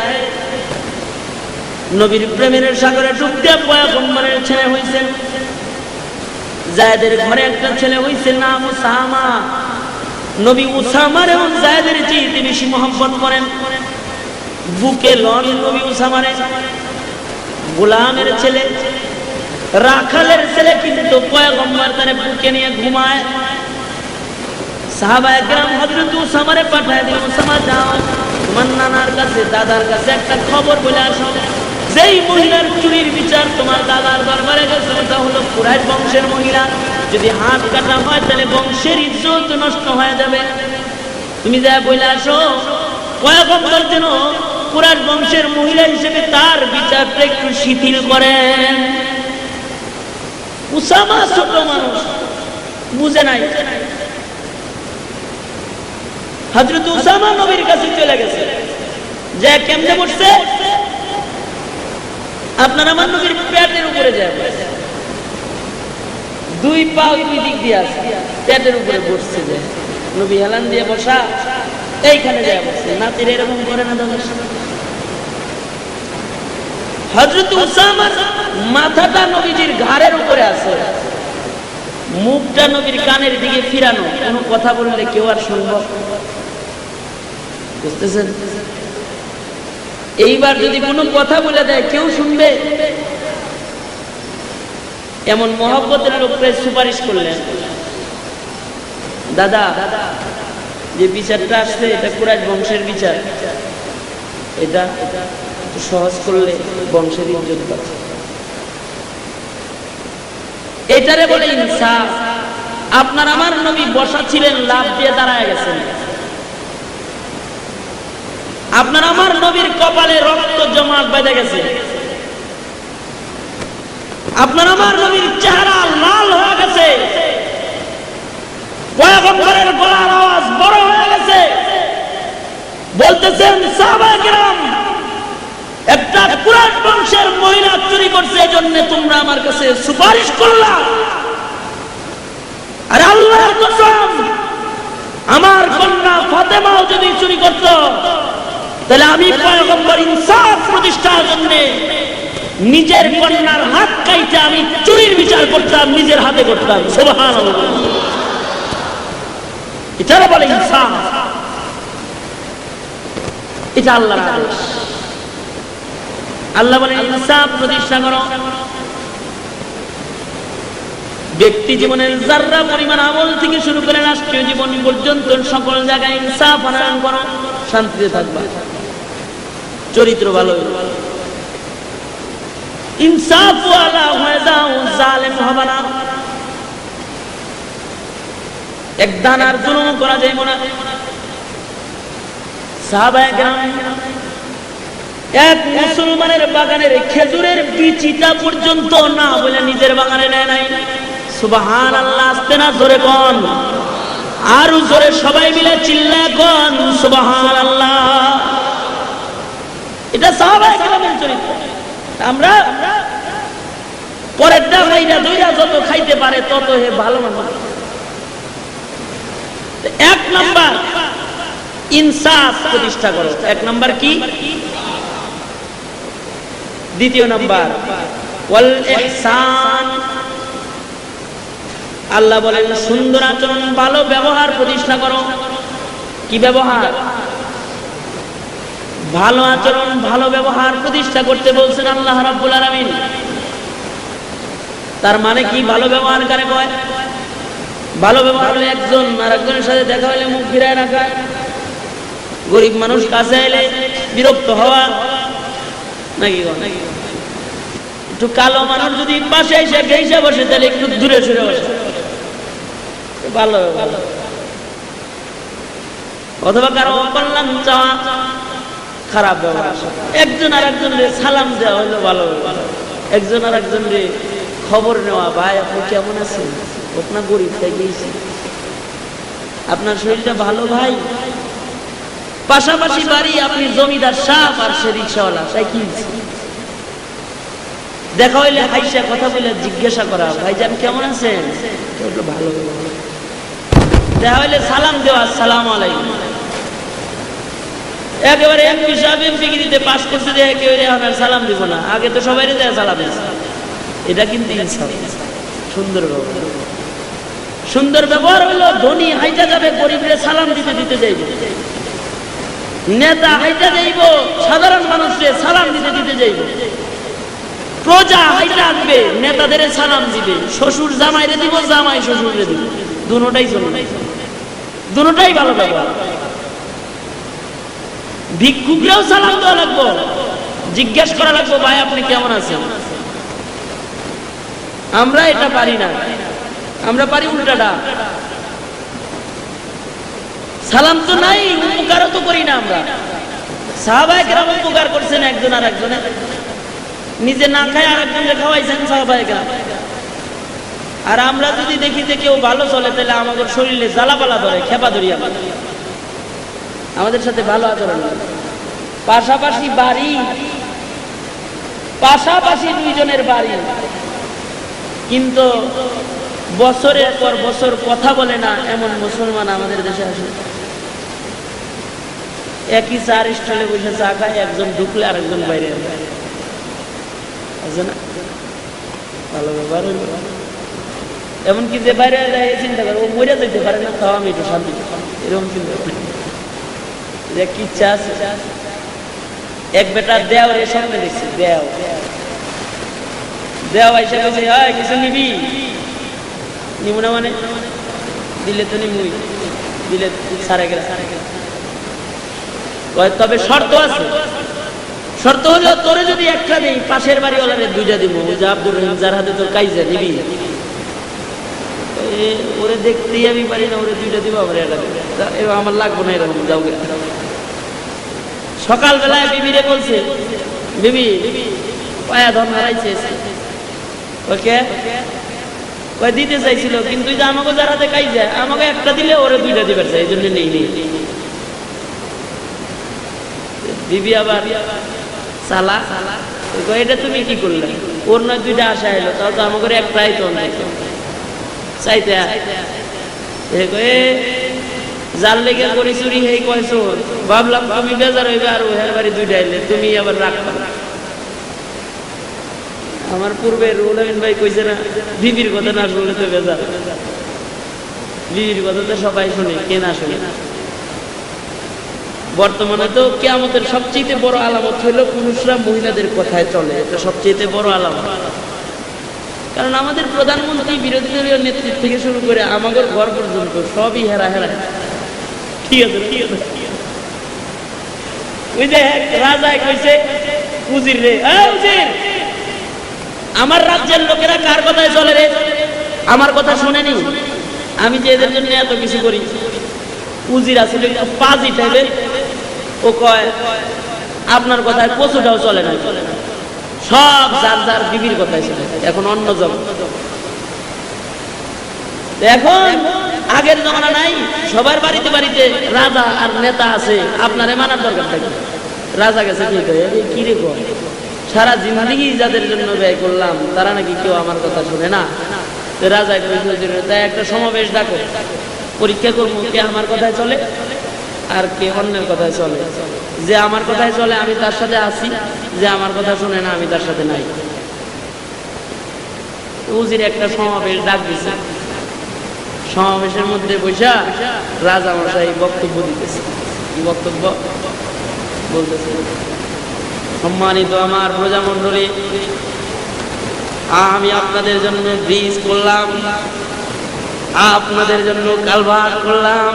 নবীর প্রেমের সাগরে ডুব দিয়ে পয়গম্বরের ছেলে হইছেন। যায়েদের ঘরে একটা ছেলে হইছে নাম উসামা। নবী উসামারে যায়েদের চেয়ে বেশি মহব্বত করেন, বুকে লন নবী উসামারে। গোলামের ছেলে, রাখালের ছেলে, কিন্তু পয়গম্বর তারে বুকে নিয়ে ঘুমায়। সাহাবায়ে কেরাম হযরত উসামারে পাঠায় দিলেন, উসামা যাও তোমার নানার কাছে দাদার কাছে একটা খবর বলে আসো, যেই মহিলার চুরির বিচার তোমার দাদার দরবারে গেছে ওটা হলো কুরাইশ বংশের মহিলা, যদি হাত কাটা হয় তাহলে বংশের ইজ্জত নষ্ট হয়ে যাবে, তুমি যা বলে আসো। পয়গম্বর যেন কুরাইশ বংশের মহিলা হিসেবে তার বিচারটা একটু শিথিল করেন। উসামা ছোট মানুষ, বুঝে নাই। হযরত উসামা নবীর কাছে চলে গেছে, যে কেমনে বসছে আপনার আমার নবীর পেটের উপরে যায়, দুই পা দুই দিক দিয়ে আছে, পেটের উপরে বসছে, যে নবী হেলান দিয়ে বসা, এইখানে যায় বসছে। নাতির এরকম করে না দাদা। হযরত উসামার মাথাটা নবীজির ঘাড়ের উপরে আছে, মুখটা নবীর কানের দিকে ফিরানো, কোনো কথা বললে কেউ আর শুনবো, বুঝতেছেন? এইবার যদি কোনো কথা বলে দেয় কেউ শুনবে, এমন মহব্বতের লোককে সুপারিশ করলেন, দাদা যে বিচারটা আসছে এটা কুরাইশ বংশের বিচার, এটা সহজ করলে বংশের ইজ্জত পাচ্ছে, এটারে বলে ইনসাফ। আপনার আমার নবী বসা ছিলেন, লাভ দিয়ে দাঁড়ায় গেছেন। আপনার আমার নবীর কপালে রক্ত জমাট বেঁধে গেছে, আপনার আমার নবীর চেহারা লাল হয়ে গেছে, পয়গম্বরের গলার আওয়াজ বড় হয়ে গেছে, বলতেছেন সাহাবায়ে কেরাম একটা কুরাইশ বংশের মহিলা চুরি করছে, এজন্য তোমরা আমার কাছে সুপারিশ করলা। আর আল্লাহর কসম, আমার কন্যা ফাতেমাও যদি চুরি করত তাহলে আমি পয়গম্বর ইনসাফ প্রতিষ্ঠার জন্য নিজের কন্যার হাত কাইতে আমি চুরির বিচার করতাম, নিজের হাতে করতাম। সুবহানাল্লাহ, এটা বলে ইনসাফ, এটা আল্লাহর আদেশ। আল্লাহ বলেন ইনসাফ প্রতিষ্ঠা করো। ব্যক্তি জীবনের যাররা পরিমাণ আমল থেকে শুরু করে রাষ্ট্রীয় জীবন পর্যন্ত সকল জায়গায় ইনসাফ আনয়ন করো, শান্তিতে থাকবা, চরিত্র ভালো, ইনসাফ ওয়ালা হয়ে যাও, জালেম হবে না। এক দানার জুলুম করা যায় না। সাহাবায়ে কেরাম এক মুসলমানের বাগানের খেজুরের বিচিটা পর্যন্ত না বলে নিজের বাগানে নেয় নাই। সুবহানাল্লাহ, আস্তে না জোরে কোন, আরো জোরে সবাই মিলে চিল্লায় কোন সুবহানাল্লাহ। এটা সাহাবায়ে কেরামের চরিত্র। আমরা পরেরটা খাইরা দুইরা যত খাইতে পারে তত হে ভালো মানুষ। এক নাম্বার ইনসাফ প্রতিষ্ঠা করো, এক নাম্বার কি? দ্বিতীয় নাম্বার ওয়াল ইহসান, আল্লাহ বলেন সুন্দর আচরণ ভালো ব্যবহার প্রতিষ্ঠা করো। কি ব্যবহার? ভালো আচরণ ভালো ব্যবহার প্রতিষ্ঠা করতে বলছেন আল্লাহ রাব্বুল আলামিন। তার মানে কি? ভালো ব্যবহার কারে কয়? ভালো ব্যবহার হলে একজন আরেকজনের সাথে দেখা হলে মুখ ফিরায় রাখা, গরিব মানুষ কাছে এলে বিরক্ত হওয়া, নাকি একটু কালো মানুষ যদি পাশে এসে ঘেঁষে বসে তাহলে একটু দূরে সরে বসে, ভালো ভালো। অথবা কারো অকল্যাণ চাওয়া, খারাপ ব্যবহার। একজন আর একজনকে সালাম দেওয়া হলো ভালো ব্যবহার। একজন আর একজনকে খবর নেওয়া, ভাই আপনি কেমন আছেন, আপনার গরিব তাই গিয়েছি, আপনার শরীরটা ভালো ভাই। পাশাপাশি বাড়ি, আপনি জমিদার সাহেব আর সে রিক্সাওয়ালা, তাই কি দেখা হইলে হাইসা কথা বলে জিজ্ঞাসা করা, ভাইজান কেমন আছেন, ভালো। দেখা হইলে সালাম দেওয়া, আসসালামু আলাইকুম। একেবারে এমপি সাহেব এমপিগিরিতে পাস করতে দেয়, একেবারে আপনার সালাম দিব না, আগে তো সবাই দেয় সালাম দিচ্ছে। এটা কিন্তু ইনসাফ, সুন্দর ব্যবহার। সুন্দর ব্যবহার হইলো ধনী হাইটা যাবে, গরিবরে সালাম দিতে দিতে যাইবে। নেতা হাইটা যাইব, সাধারণ মানুষকে সালাম দিতে দিতে যাইব। প্রজা হাইটা আসবে, নেতাদের সালাম দিবে। শ্বশুর জামাইরে দিব, জামাই শ্বশুররে দিব, দুটোটাই চলবে, দুটোটাই ভালো ব্যবহার। ভিক্ষুকরাও সালাম দেওয়া লাগবো, জিজ্ঞেস করা লাগবো, ভাই আপনি কেমন আছেন। আমরা এটা পারি না, আমরা পারি উল্টাটা। সালাম তো নাই, উপকারও তো করি না আমরা। সাহাবায়ে কেরাম উপকার করছেন একজন আর একজনের, নিজে না খায় আর একজনকে খাওয়াইছেন সাহাবায়ে কেরাম। আর আমরা যদি দেখি যে কেউ ভালো চলে, তাহলে আমাদের শরীরে জ্বালাপালা ধরে, খেপা ধরি, আমাদের সাথে ভালো আচরণ। পাশাপাশি বাড়ি, পাশাপাশি দুইজনের বাড়ি, কিন্তু বছরের পর বছর কথা বলে না, এমন মুসলমান আমাদের দেশে আসে। একই চার স্টলে বসে চা খায়, একজন ঢুকলে আরেকজন বাইরে আছে না, ভালো ব্যবহার হইল। এমনকি যে বাইরে যায় চিন্তা করে, ও মরে যেতে পারে না, তাও আমি একটু শান্তি, এরকম চিন্তা করি। কি ইচ্ছা আছে? এক বেটা দেওয়ার সামনে দেখছি, দেওয়া এসে বলছে, কিছু নিবি? নিব না মানে? দিলে তো নিবই, দিলে সারে গেলে। তবে শর্ত আছে, শর্ত হলো তোরে যদি একটা দিই, পাশের বাড়ি ওলারে দুইটা দিব। যে আব্দুর রহিম, যার হাতে তোর কাইজা, নিবি? ওরে দেখতেই আমি পারি না, ওরে দুইটা দিব, আমার একটা দিব, আমার লাগবো না, এরকম যাও। সকালবেলায় বিবিরে বলছে, বিবি পায়া ধন হারাইছে, ওকে দিতে চাইছিল, কিন্তু যে আমাকে যারা দেখাই যায়, আমাকে একটা দিলে ওরে দুইটা দিবার চাই, এই জন্য নেই। বিবি আবার চালা, এটা তুমি কি করলে? ওর নয় দুইটা আশা এলো, তাও তো আমাকে একটাই তো চাইতে। যার লেগে করি চুরি, হেই কয় চোর। ভাবলাম তুমি বেজার হইবে, আর ওহের বাড়ি দুইটা এলে, তুমি আবার রাখবা। আমার পূর্বে রুহুল আমিন ভাই কইছে না, বিবির কথা না শুনলে তো বেজার। বিবির কথা তো সবাই শুনে, কে না শুনে। বর্তমানে তো কিয়ামতের সবচেয়ে বড় আলামত হইলো পুরুষরা মহিলাদের কথায় চলে, এটা সবচেয়ে বড় আলামত। কারণ আমাদের প্রধানমন্ত্রী, বিরোধী দলীয় নেতৃত্ব থেকে শুরু করে আমাদের ঘর পর্যন্ত সবই হেরা। ঠিক আছে, ওই যে রাজায় কইছে উজির রে, উজির, আমার রাজ্যের লোকেরা কার কথায় চলে রে? আমার কথা শুনেনি, আমি যে এদের জন্য এত কিছু করি। উজির আসলে পাজি টাইপের, ও কয় আপনার কথায় কচুটাও চলে না, সব যার যার বিবির কথায় চলে। এখন অন্য জগৎ, এখন আগের জমানা নাই, সবার বাড়িতে বাড়িতে রাজা আর নেতা আছে, আপনারে মানার দরকার থাকে। রাজা গেছে কি রে কয়, সারা জিন্দেগি যাদের জন্য ব্যয় করলাম, তারা নাকি কেউ আমার কথা শুনে না। রাজা তাই একটা সমাবেশ ডাকো, পরীক্ষা করবো কে আমার কথায় চলে আর কে অন্যের কথায় চলে। যে আমার কথায় চলে আমি তার সাথে আছি, যে আমার কথা শুনে না আমি তার সাথে নাই। উজির একটা সমাবেশ ডাক দিছে, সমাবেশের মধ্যে বসা রাজা মশাই বক্তব্য দিতেছে। কি বক্তব্য বলতেছে? সম্মানিত আমার প্রজামণ্ডলী, আমি আপনাদের জন্য ব্রিজ করলাম, আপনাদের জন্য কালভার্ট করলাম,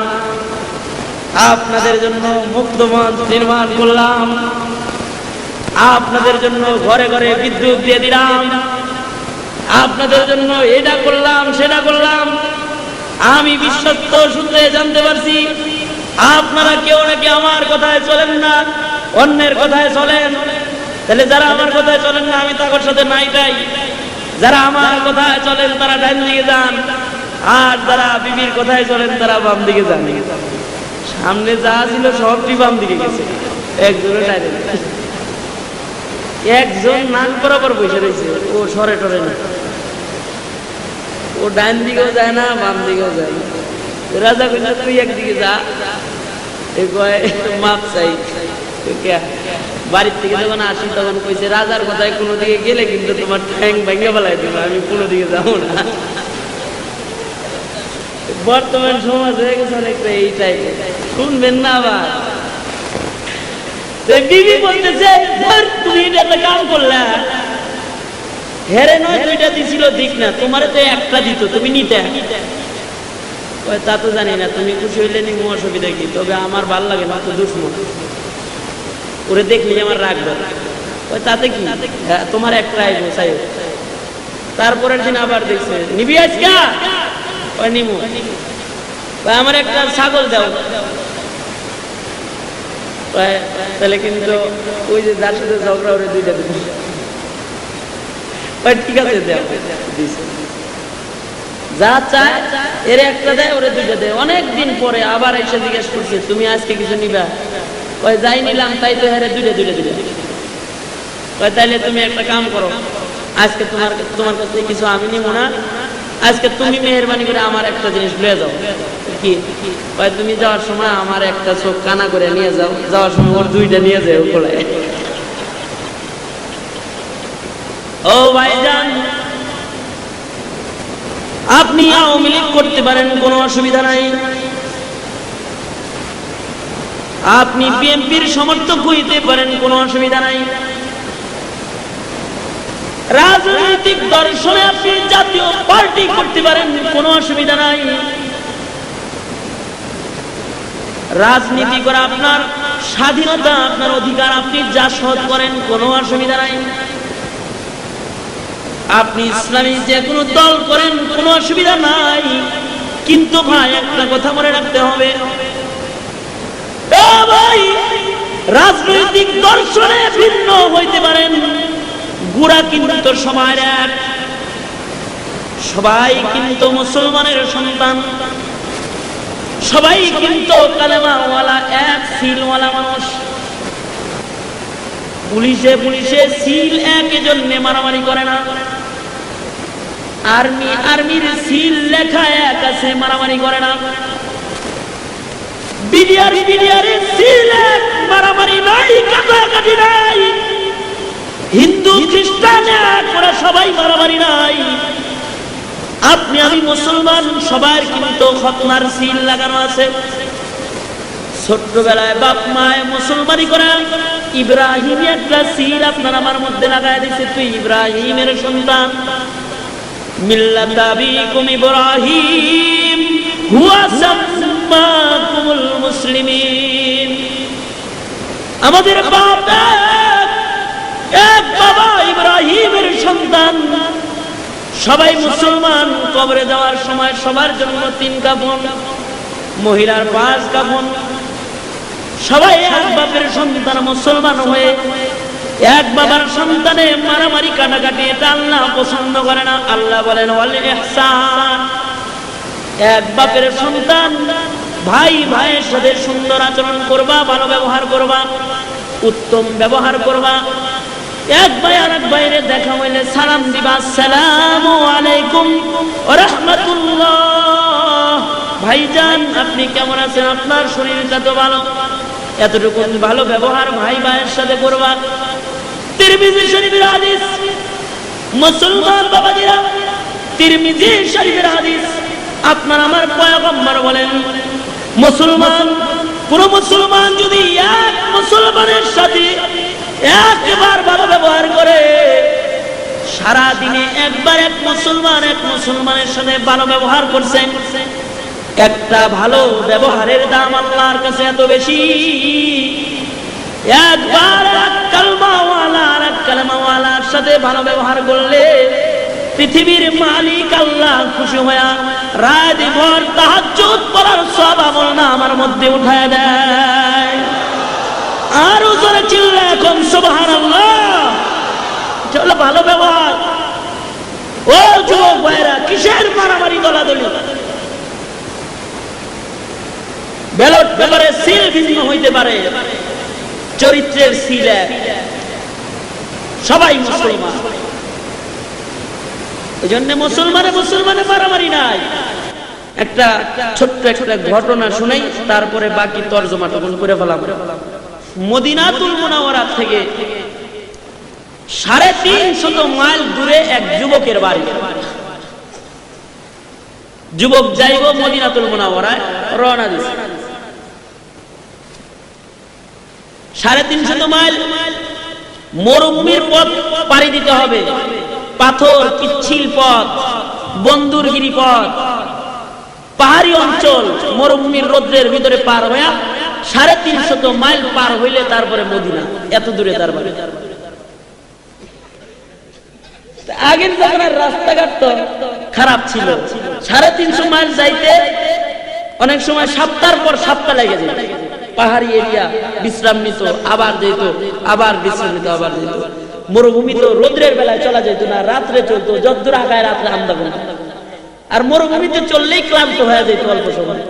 আপনাদের জন্য মুক্তমঞ্চ নির্মাণ করলাম, আপনাদের জন্য ঘরে ঘরে বিদ্যুৎ দিয়ে দিলাম, আপনাদের জন্য এটা করলাম সেটা করলাম। আমি বিশ্বস্ত সূত্রে জানতে পারছি আপনারা কেউ নাকি আমার কথায় চলেন না, অন্যের কথায় চলেন। তাহলে যারা আমার কথায় চলেন না আমি তাদের সাথে নাইটাই, যারা আমার কথায় চলেন তারা ডান দিকে যান, আর যারা বিবির কথায় চলেন তারা বাম দিকে যান। সামনে যা ছিল সবটি বাম দিকে গেছে, একজনের ডাইনে, একজন নাক বরাবর বসে রয়েছে, ও সরে টরে না, ও ডান দিকেও যায় না বাম দিকেও যায় না। রাজা কইছে তুই একদিকে যা, মাপ চাই। বাড়ির থেকে যখন আসি তখন কইছে রাজার কথায় কোনো দিকে গেলে কিন্তু তোমার ঠ্যাং ভেঙে ফেলাই দেব, আমি কোনো দিকে যাবো না। বর্তমান সমাজ হয়ে গেছে অনেকটা এইটাই, শুনবেন না আবার। বিবি বলতেছে তুমি একটা কাম করলা, হেরে নয় দুইটা দিছিল ঠিক না, তোমার তো একটা দিত তুমি নিতে। তা তো জানি না, তুমি খুশি হইলে নিমু, অসুবিধা কি? তবে আমার ভাল লাগে না, তো দুশ্মন, ওরে দেখলি আমার রাখবে। তাতে কি, তোমার একটা আইবো চাই। তারপরের দিন আবার দেখছে নিবি আজকে, নিমু, আমার একটা ছাগল দাও। তাহলে কিন্তু ওই যে যার সাথে ঝগড়া ওরে দুইটা দিবি, ঠিক আছে দেও, যা চায় এর একটা দেয় ওরে দুইটা দেয়। অনেকদিন পরে আবার এসে জিজ্ঞেস করছে তুমি আজকে কিছু নিবা? ওই যাই নিলাম তাই তো হেরে দুইটা দুইটা দিলে। তাইলে তুমি একটা কাম করো, আজকে তোমার কাছে কিছু আমি নিব না, আজকে তুমি মেহরবানি করে আমার একটা জিনিস লয়ে যাও। কি? তুমি যাওয়ার সময় আমার একটা চোখ কানা করে নিয়ে যাও, যাওয়ার সময় ওর দুইটা নিয়ে যাও কোলায়। ও ভাইজান, আপনি আওয়ামী লীগ করতে পারেন, কোনো অসুবিধা নাই, আপনি বিএনপির সমর্থক হইতে পারেন, কোনো অসুবিধা নাই, রাজনৈতিক দর্শনে আপনি জাতীয় পার্টি করতে পারেন, কোনো অসুবিধা নাই, রাজনীতি করা আপনার স্বাধীনতা, আপনার অধিকার, আপনি যা সৎ করেন, কোনো অসুবিধা নাই, আপনি ইসলামী যে কোনো দল করেন, কোনো অসুবিধা নাই। কিন্তু ভাই একটা কথা মনে রাখতে হবে, ভাই রাজনৈতিক দর্শনে ভিন্ন হইতে পারেন, গুড়া কিন্তু সবার এক, সবাই কিন্তু মুসলমানের সন্তান, সবাই কিন্তু কালেমাওয়ালা এক সিলওয়ালা মানুষ। পুলিশে সিল একই জন্য মারামারি করে না, আর্মির সিল লেখা এক আছে, মারামারি করে না, বিডিআরের সিল এক, মারামারি নাই, কাটাকাটি নাই, হিন্দু খ্রিস্টান এক, ওরা সবাই মারামারি নাই। আপনি আমি মুসলমান, সবার কিন্তু খতনার সিল লাগানো আছে। ছোট্টবেলায় বাপ মায় মুসলমানি করে ইব্রাহিম একটা সিল আপনার আমার মধ্যে লাগায় দিয়েছে, তুই ইব্রাহিমের সন্তান, মিল্লাত আবিকুম ইব্রাহিম হুয়া সাম্মাকুমুল মুসলিমিন। আমাদের বাপ এক বাবা ইব্রাহিমের সন্তান, সবাই মুসলমান। কবরে যাওয়ার সময় সবার জন্য 3 কাফন, মহিলার 5 কাফন, সবাই এক বাপের সন্তান। মুসলমান হয়ে এক বাবার সন্তানে মারামারি কাটাকাটি, এটা আল্লাহ পছন্দ করে না। আল্লাহ বলেন ওয়াল ইহসান, এক বাপের সন্তান, ভাই ভাইয়ের সাথে সুন্দর আচরণ করবা, ভালো ব্যবহার করবা, উত্তম ব্যবহার করবা। এক ভাই আর এক ভাইয়ের দেখা হইলে সালাম দিবা, আসসালামু আলাইকুম ওয়া রাহমাতুল্লাহ, ভাইজান আপনি কেমন আছেন, আপনার শরীরটা তো ভালো, এতটুকু ভালো ব্যবহার ভাই ভাইয়ের সাথে করবা। তিরমিজি শরীফের হাদিস, মুসলমান বাবাজিরা, তিরমিজি শরীফের হাদিস, আপনার আমার পয়গম্বর বলেন, মুসলমান, কোন মুসলমান যদি এক মুসলমানের সাথে একবার ভালো ব্যবহার করে, সারা দিনে একবার এক মুসলমানের সাথে ভালো ব্যবহার করছেন, একটা ভালো ব্যবহারের দাম আল্লাহর কাছে এত বেশি। একবার এক কালেমাওয়ালার সাথে ভালো ব্যবহার করলে পৃথিবীর মালিক আল্লাহ খুশি হয়ে রাত ভর তাহাজ্জুদ পড়ার সওয়াব আমল আমার মধ্যে উঠায় দেয়। আর জোরে চিল্লায় এখন সুবহানাল্লাহ। চলো ভালো ব্যবহার। ও যুবক ভাইরা, কিসের মারামারি দলাদলি? ব্যালট পেপারে সিল ভিন্ন হইতে পারে, চরিত্রের সিল এক। সবাই মুসলমান, এই জন্য মুসলমানে মারামারি নাই। একটা ছোট্ট একটা ঘটনা শুনাই, তারপরে বাকি তর্জমা তখন করে ফেলাম। মদিনাতুল মুনাওয়ারা থেকে 350 মাইল দূরে এক যুবকের বাড়ি। যুবক যাইব মদিনাতুল মুনাওয়ারায়, রওনা দিছে। 350 মাইল মরুভূমির পথ পাড়ি দিতে হবে, পাথর পিচ্ছিল পথ, বন্দুরগিরি পথ, পাহাড়ি অঞ্চল, মরুভূমির রৌদ্রের ভিতরে পার হয়ে 350 মাইল পার হইলে তারপরে মদিনা। এত দূরে তার বাড়ি। আগের জায়গার রাস্তাঘাট তো খারাপ ছিল, 350 মাইল যাইতে অনেক সময় সপ্তাহের পর সপ্তাহ লেগে যেত। পাহাড়ি এরিয়া, বিশ্রাম নিত, আবার যেত, আবার বিশ্রাম নিত, আবার যেত। মরুভূমি তো রোদ্রের বেলায় চলা যেত না, রাত্রে চলতো, যদ্দূর আগায় রাত্রে আমদাবো না। আর মরুভূমিতে চললেই ক্লান্ত হয়ে যেত অল্প সময়।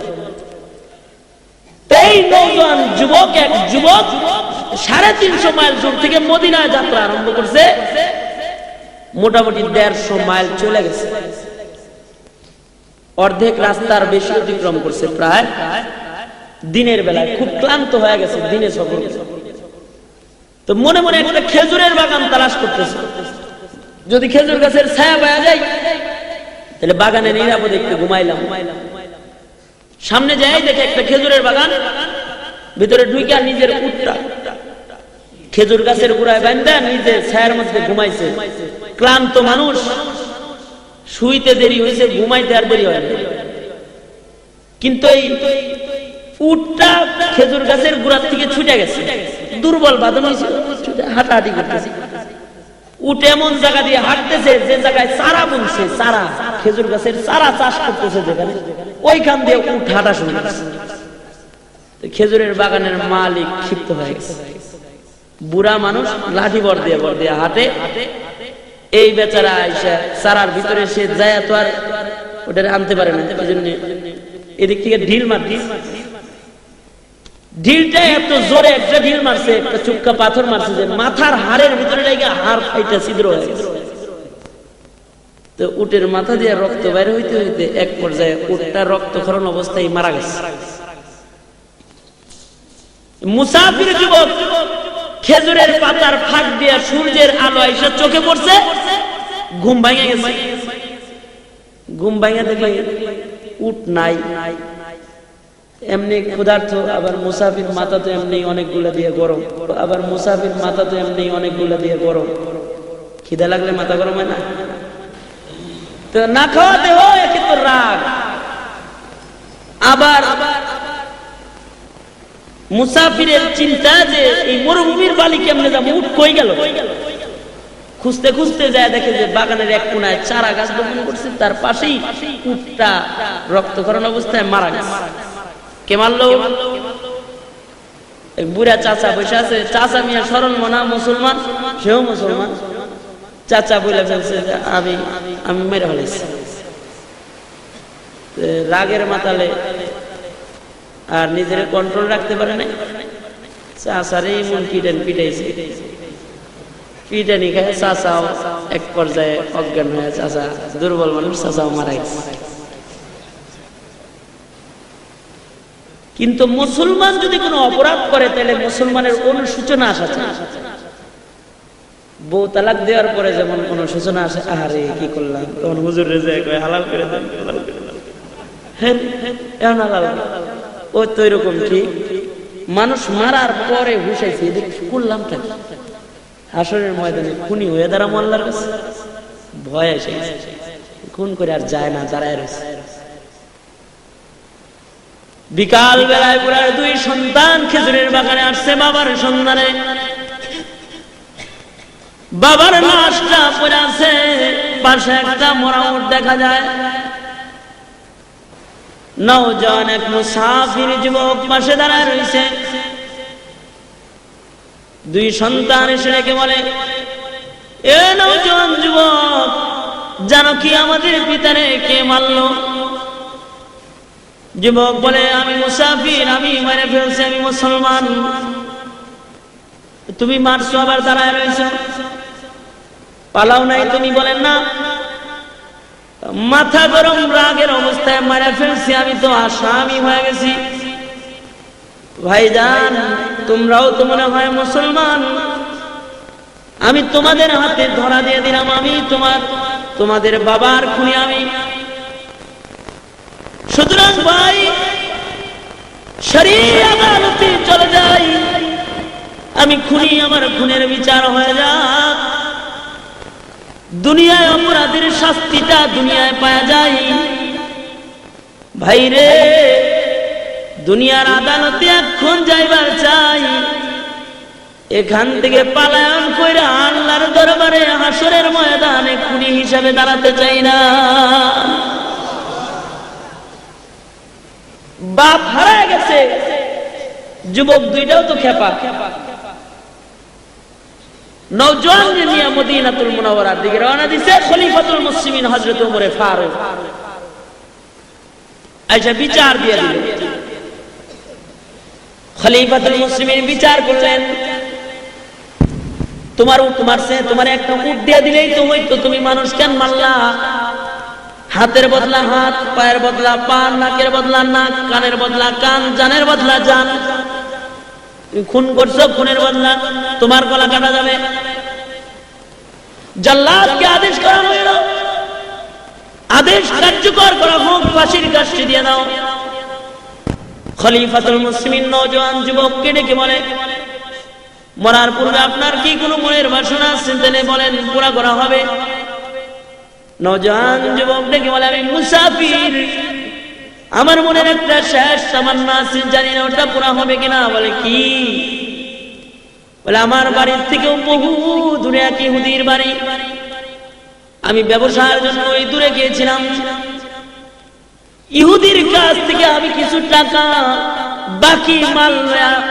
এই নওজোয়ান যুবক, এক যুবক 350 মাইল দূর থেকে মদিনায় যাত্রা আরম্ভ করছে। মোটামুটি 150 মাইল চলে গেছে, অর্ধেক রাস্তার বেশি অতিক্রম করছে। প্রায় দিনের বেলায় খুব ক্লান্ত হয়ে গেছে, দিনে সফর। তো মনে মনে একটা খেজুরের বাগান তালাশ করতেছে। যদি খেজুর গাছের ছায়া পাওয়া যায় তাহলে বাগানে নিরাপদে একটু ঘুমাইলাম। সামনে যাই দেখে একটা খেজুরের বাগান, ভিতরে ঢুকে নিজের উটটা খেজুর গাছের গোড়ায় বাঁধা নিজে ছায়ার মধ্যে ঘুমাইছে। ক্লান্ত মানুষ, শুইতে দেরি হয়েছে, ঘুমাইতে আর দেরি হয় না। কিন্তু এই উটটা খেজুর গাছের গোড়ার থেকে ছুটে গেছে, দুর্বল বাঁধন হয়েছে, হাঁটাহাঁটি করতেছে। উট এমন জায়গা দিয়ে হাঁটতেছে যে জায়গায় চারা বুনছে, চারা খেজুর গাছের চারা চাষ করতেছে যেখানে, ওইখান দিয়ে উট হাঁটা শুরু করছে। খেজুরের বাগানের মালিক ক্ষিপ্ত হয়ে গেছে। বুড়া মানুষ লাঠি বর দিয়ে হাঁটে। এই বেচারা আইসা চারার ভিতরে সে যায় তো আর ওটা আনতে পারে না, এই জন্য এদিক থেকে ঢিল মারছে। ঢিলটা এত জোরে একটা ঢিল মারছে, একটা চুক্কা পাথর মারছে যে মাথার হাড়ের ভিতরে লেগে হাড় ফাইটা ছিদ্র হয়ে গেছে। তো উটের মাথা দিয়ে রক্ত বাইরে হইতে হইতে এক পর্যায়ে উটটা রক্তক্ষরণ অবস্থায় মারা গেছে। মুসাফির যুবক খেজুরের পাতার ফাঁক দিয়ে সূর্যের আলো আইসা চোখে পড়ছে, ঘুম ভাঙে গেছে। ঘুম ভাঙে দেখে উট নাই, এমনি ক্ষুধার্ত, আবার মুসাফির মাথা তো এমনি অনেকগুলা দিয়ে গরম, আবার মুসাফির মাথা তো এমনি অনেকগুলা দিয়ে গরম। খিদা লাগলে মাথা গরম হয় না? তো না খাওয়াতে হয় একে তো রাগ। আবার মুসাফিরের চিন্তা যে এই মরুভূমির বালি কেমনে যাবো, উট কই গেল? খুঁজতে খুঁজতে যায়, দেখে যে বাগানের এক কোনায় চারা গাছ বপন করছে, তার পাশেই উটটা রক্তক্ষরণ অবস্থায় মারা গেছে। কে মারলো? বুড়া চাচা বসে আছে। চাচা মিয়া সরল মনা মুসলমান, সেও মুসলমান। চাচা বলে ফেলছে যে আমি মেরে ফেলেছি। রাগের মাতালে আর নিজের কন্ট্রোল রাখতে পারে নাই, চাচারে এমন পিটাইছে। পিটানি খায় চাচাও এক পর্যায়ে অজ্ঞান হয়ে, চাচা দুর্বল মানুষ, চাচাও মারা গেছে। কিন্তু মুসলমান যদি কোনো অপরাধ করে তাহলে মুসলমানের অনুশোচনা আসা চায়। বউ তালাক দেওয়ার পরে যেমন অনুশোচনা আসে, আহারে কি করলাম, তখন হুজুর রেজে কয় হালাল করে দেন, হালাল করে দেন। ও তো এরকম ঠিক মানুষ মারার পরে হুসাইছে করলাম হাসরের ময়দানে খুনি হয়ে দাঁড়াম আল্লাহর কাছে ভয় এসে খুন করে আর যায় না দাঁড়ায় রয়েছে বিকাল বেলায় পুরার দুই সন্তান খেজুরের বাগানে আসছে বাবার সন্ধানে বাবার লাশটা পড়ে আছে পাশে একটা মরা উট দেখা যায় নওজওয়ান এক মুসাফির যুবক পাশে দাঁড়ায় রয়েছে দুই সন্তান এসে ডেকে বলে এ নওজওয়ান যুবক জানো কি আমাদের পিতারে কে মারলো যুবক বলে আমি মুসাফির আমি মেরে ফেলছি আমি মুসলমান তুমি মারছো আবার দাঁড়ায় রয়েছো পালাও নাই তুমি বলেন না মাথা গরম রাগের অবস্থায় মেরে ফেলছি আমি তো আসামি হয়ে গেছি ভাইজান তোমরাও তো মনে হয় মুসলমান আমি তোমাদের হাতে ধরা দিয়ে দিলাম আমি তোমাদের বাবার খুনি আমি সুতরাং ভাই শরীয়ত আদালতে চলে যাই আমি খুনি আমার খুনের বিচার হয়ে যাক দুনিয়ায় অপরাধের শাস্তিটা দুনিয়ায় পাওয়া যায় ভাই রে দুনিয়ার আদালতে এখন যাইবার চাই এখান থেকে পালায়ন কইরা আল্লাহর দরবারে হাসরের ময়দানে খুনি হিসাবে দাঁড়াতে চাই না বাপ হারায় গেছে যুবক দুইটাও তো খেপা নওজওয়ানকে নিয়ে মদিনাতুল মুনাওয়ারার দিকে রওনা দিয়েছে খলিফাতুল মুসলিমিন হযরত ওমর ফারুক আচ্ছা বিচার দিয়ে দিল খলিফাতুল মুসলিমিন বিচার করলেন তোমার উট মারছে তোমার একটা উট দিয়ে দিলেই তো হইতো তুমি মানুষ কেন মারলা হাতের বদলা হাত পায়ের বদলা পা নাকের বদলা নাক কানের বদলা কান জানের বদলা জান খুন করছো খুনের বদলা তোমার গলা কাটা যাবে জাল্লাদকে আদেশ করা হলো আদেশ কার্যকর করা হোক ফাঁসির কাষ্টি দিয়ে দাও খলিফাতুল মুসলিমিন নওজওয়ান যুবককে ডেকে বলে মরার পূর্বে আপনার কি কোনো মনের বাসনা আছে তাহলে বলেন পুরা করা হবে নওজওয়ান যুবক ডেকে বলে আমি মুসাফির আমার মনের একটা শেষ তামান্না আছে জানি না ওটা পুরা হবে কিনা বলে কি বলে আমার বাড়ির থেকেও বহু দূরে এক ইহুদির বাড়ি আমি ব্যবসার জন্য ওই দূরে গিয়েছিলাম ইহুদির কাছ থেকে আমি কিছু টাকা বাকি মাল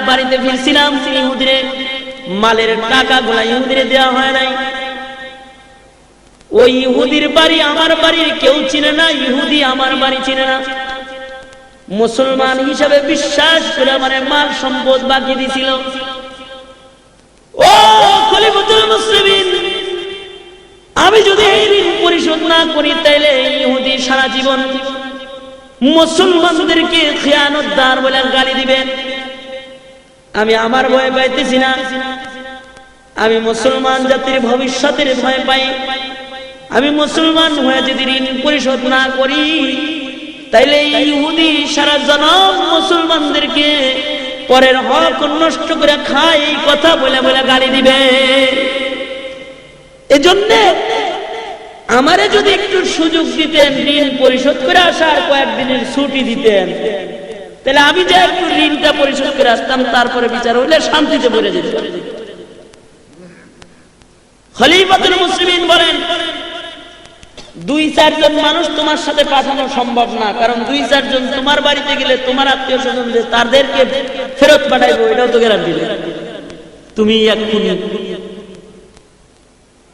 বাড়িতে ফিরছিলাম ইহুদির মালের টাকাগুলো ইহুদিরে দেওয়া হয় নাই ওই ইহুদির বাড়ি আমার বাড়ির কেউ চিনে না ইহুদি আমার বাড়ি চিনে না মুসলমান হিসাবে বিশ্বাস করে আমার মাল সম্পদ বাকি দিছিল ও খলিফাতুল মুসলিমিন আমি যদি এই ঋণ পরিশোধ না করি তাইলে ইহুদি সারা জীবন মুসলমানদেরকে খিয়ানতদার বলে গালি দিবে আমি আমার ভয় পাইতেছি না আমি মুসলমান জাতির ভবিষ্যতের ভয় পাই আমি মুসলমান হয়ে যদি ঋণ পরিশোধ না করি তাইলে ইহুদি সারা জনম মুসলমানদেরকে পরের হক নষ্ট করে খায় এই কথা বলে বলে গালি দিবে এজন্য আমারে যদি একটু সুযোগ দিতেন ঋণ পরিশোধ করে আসার কয়েকদিনের ছুটি দিতেন তাহলে আমি যে একটু ঋণটা পরিশোধ করে আসতাম তারপরে বিচার হইলে শান্তিতে বলে যেত খলিফাতুল মুসলিমিন বলেন 2-4 জন মানুষ তোমার সাথে পাঠানো সম্ভব না কারণ 2-4 জন তোমার বাড়িতে গেলে তোমার আত্মীয় স্বজন তাদেরকে ফেরত পাঠাইবো এটাও তো গ্যারান্টি নেই তুমি এক খুনি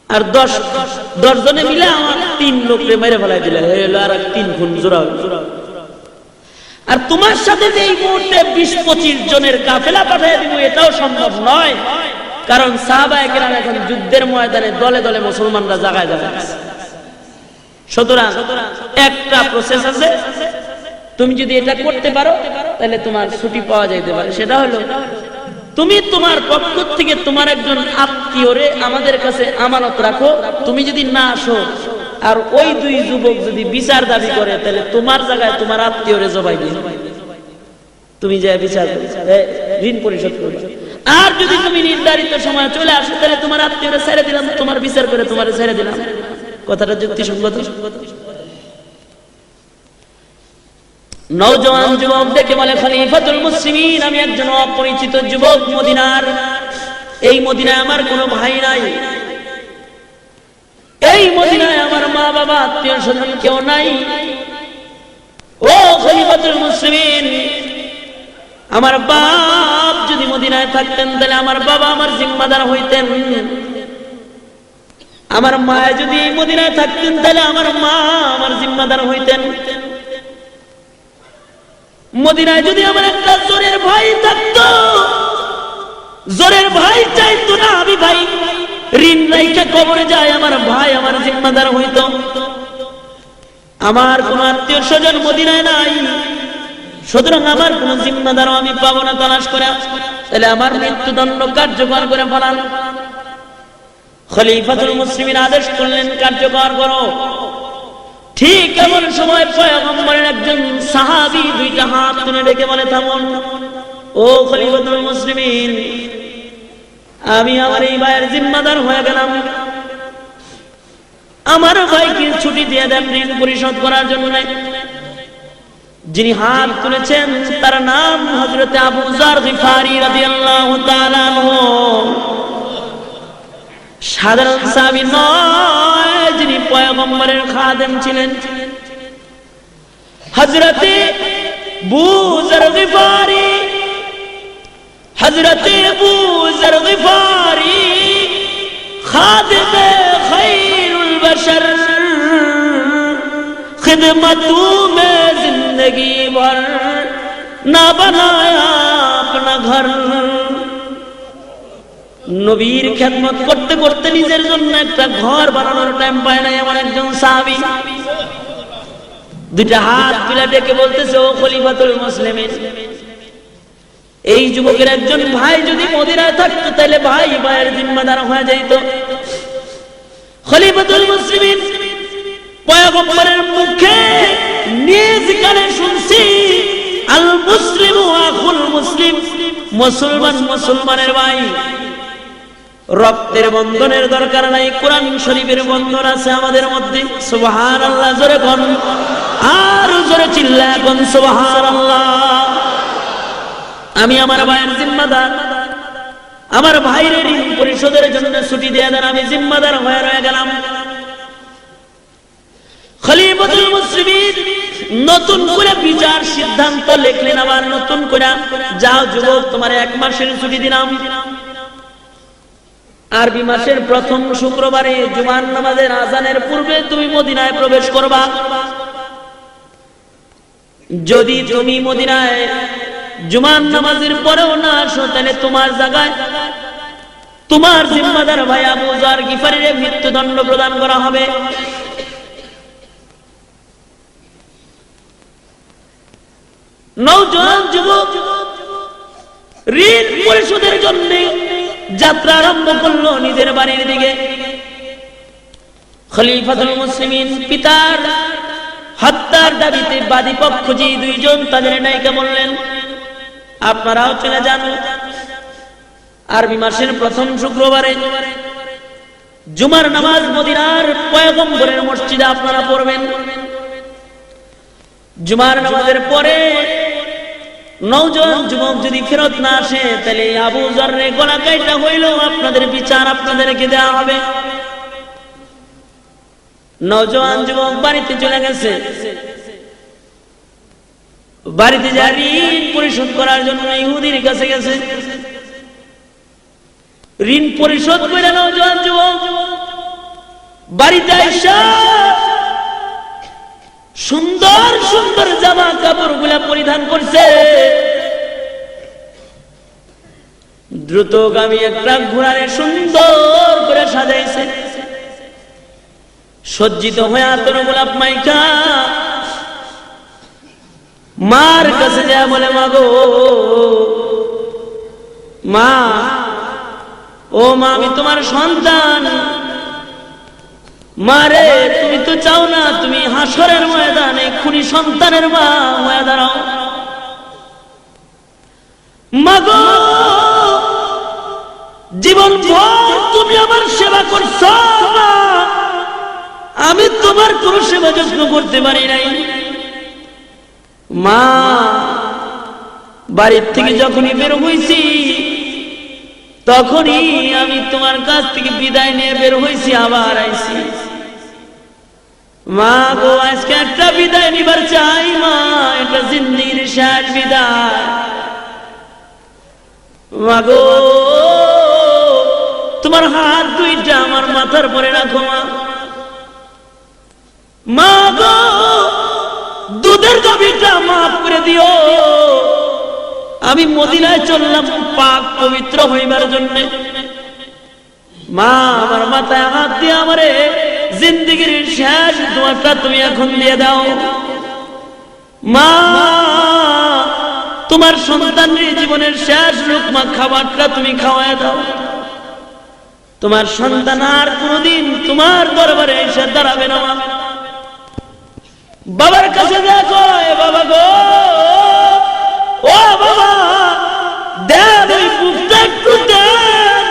আর 10 জনে মিলে আমার 3 লোককে মেরে ফেলাই দিলে হলো আর 3 খুন জোড়া আর তোমার সাথে যে এই মুহূর্তে 20-25 জনের কাফেলা পাঠিয়ে দিব এটাও সম্ভব নয় কারণ সাহাবায়ে কেরাম এখন যুদ্ধের ময়দানে দলে দলে মুসলমানরা জায়গায় জায়গায় আছে সুতরাং একটা প্রসেস আছে তুমি যদি এটা করতে পারো তাহলে তোমার ছুটি পাওয়া যাইতে পারে সেটা হলো তুমি তোমার পক্ষ থেকে তোমার একজন আত্মীয়রে আমাদের কাছে আমানত রাখো তুমি যদি না আসো আর ওই দুই যুবক যদি বিচার দাবি করে তাহলে তোমার জায়গায় তোমার আত্মীয়রে জবাই দিবে, তুমি যে বিচার ঋণ পরিশোধ করবে। আর যদি তুমি নির্ধারিত সময় চলে আসো তাহলে তোমার আত্মীয়রে ছেড়ে দিলাম, তোমার বিচার করে তোমার ছেড়ে দিলাম। কথাটা যুক্তিসঙ্গত। নওজোয়ান যুবক দেখে বলে খলিফাতুল মুসলিমিন, আমি একজন অপরিচিত যুবক মদিনার, এই মদিনায় আমার কোনো ভাই নাই, এই মদিনায় আমার মা বাবা আত্মীয় স্বজন কেউ নাই। ও খলিফাতুল মুসলিমিন, আমার বাপ যদি মদিনায় থাকতেন তাহলে আমার বাবা আমার জিম্মাদার হইতেন, আমার মা যদি এই মদিনায় থাকতেন তাহলে আমার মা আমার জিম্মাদার হইতেন। মদিনায় যদি আমার একটা জোরের ভাই থাকতো, জোরের ভাই চাইতো না আমি ভাই ঋণ রাইখা কবরে যায়, আমার ভাই আমার জিম্মাদার হইতো। আমার কোন আত্মীয় স্বজন মদিনায় নাই, সুতরাং আমার কোন জিম্মাদারও আমি পাবো না তালাশ করে, তাহলে আমার মৃত্যুদণ্ড কার্যকর করে ফেলান। খলিফাতুল মুসলিমিন আদেশ করলেন কার্যকর করো। ঠিক এমন সময় পয়গম্বরের একজন সাহাবী দুইটা হাত তুলে রেখে বলে থামুন, ও খলিফাতুল মুসলিমিন, আমি আমার এই ভাইয়ের জিম্মাদার হয়ে গেলাম, আমার ভাইকে ছুটি দিয়ে দেন ঋণ পরিশোধ করার জন্য। যিনি হাত তুলেছেন তার নাম হযরত আবু যার গিফারি রাদিয়াল্লাহু তাআলা আনহু, সাধারণ সাহাবী নয়, যিনি পয়গম্বরের খাদেম ছিলেন। হযরত আবু যার গিফারি, হযরত আবু যার গিফারি খাদেমে খায়রুল বাশর, खिदमतों में जिंदगी भर ना बनाया अपना घर। নবীর খেদমত করতে করতে নিজের জন্য একটা ঘর বানানোর টাইম পায় না এমন একজন সাহাবী দুইটা হাত তুলে ডেকে বলতেছে, ও খলিফাতুল মুসলিমিন, এই যুবকের একজন ভাই যদি মদিনায় থাকতো তাহলে ভাই ভাইয়ের জিম্মাদার হয়ে যেত। খলিফাতুল মুসলিমিন পয়গম্বরের মুখে নিজ কানে শুনছি, আল মুসলিমু আখুল মুসলিম, মুসলমান মুসলমানের ভাই, রক্তের বন্ধনের দরকার নাই, কোরআন শরীফের বন্ধন আছে আমাদের মধ্যে। সুবহানাল্লাহ জোরে কোন, আর জোরে চিল্লায় কোন সুবহানাল্লাহ। আমি আমার ভাইয়ের জিম্মাদার, আমার ভাইয়ের ঋণ পরিশোধের জন্য ছুটি দিয়ে দেন, আমি জিম্মাদার হয়ে রয়ে গেলাম। খলিফাতুল মুসলিমিন নতুন করে বিচার সিদ্ধান্ত লিখলেন, আবার নতুন করে, যাও যুবক, তোমার 1 মাসের ছুটি দিলাম, আরবি মাসের প্রথম শুক্রবারে জুমার নামাজের আযানের পূর্বে তুমি মদিনায় প্রবেশ করবা। যদি তুমি মদিনায় জুমার নামাজের পরেও না আসো তাহলে তোমার জায়গায় তোমার জিম্মাদার ভাই আবু যার গিফারির মৃত্যুদণ্ড প্রদান করা হবে। নওজোয়ান যুবক ঋণ পরিশোধের জন্য যাত্রা আরম্ভ করলো নিজের বাড়ির দিকে। খলিফাতুল মুসলিমিন পিতার হত্যার দাবিতে বাদী পক্ষ যে দুইজন, তাদের নায়িকা বললেন, আপনারাও চলে যান, আরবি মাসের প্রথম শুক্রবারে জুমার নামাজ মদিনার পয়গম্বরের মসজিদে আপনারা পড়বেন। জুমার নামাজের পরে নওজোয়ান যুবক যদি ফেরত না আসে তাহলে আবু যারের গলা কাটা হইল, আপনাদের বিচার আপনাদেরকে দেওয়া হবে। নওজোয়ান যুবক বাড়িতে চলে গেছে, বাড়িতে যা ঋণ পরিশোধ করার জন্য ইহুদির কাছে গেছে। ঋণ পরিশোধ করে নওজোয়ান যুবক বাড়িতে আইসা সুন্দর সুন্দর জামা কাপড় গুলা পরিধান করছে, দ্রুতগামী একটা ঘোড়ারে সুন্দর করে সাজাইছে, সজ্জিত হয়ে আতর গোলাপ মাইকা মার কাছে যায় বলে, মা গো, মা, ও মা, আমি তোমার সন্তান, মারে তুমি তো চাও না তুমি হাসরের ময়দানে খুনি সন্তানের মা হয়ে দাঁড়াও। মাগো জীবন ভর তুমি আমার সেবা করছো, আমি তোমার কোন সেবা যত্ন করতে পারি নাই। মা বাড়ির থেকে যখনই বের হয়েছি তখনই আমি তোমার কাছ থেকে বিদায় নিয়ে বের হয়েছি, আবার আইছি। মা গো আজকে একটা বিদায় নিবার চাই মা, এটা জিন্দেগির শেষ বিদায়। মা গো তোমার হাত দুইটা আমার মাথার পরে রাখো মা। মা গো দুধের গাভীটা মাফ করে দিও, আমি মদিনায় চললাম পাক পবিত্র হইবার জন্য। মা আমার মাথায় হাত দিয়ে আমারে জিন্দেগির শেষ দোয়াটা তুমি এখন দিয়ে দাও। মা তোমার সন্তানের জীবনের শেষ লুকমা খাবারটা তুমি খাওয়ায় দাও। তোমার সন্তান আর কোনদিন তোমার দরবারে এসে দাঁড়াবে না। মা বাবার কাছে দেখো, বাবা গো ও বাবা দেন ওই বুকটা একটু দেন,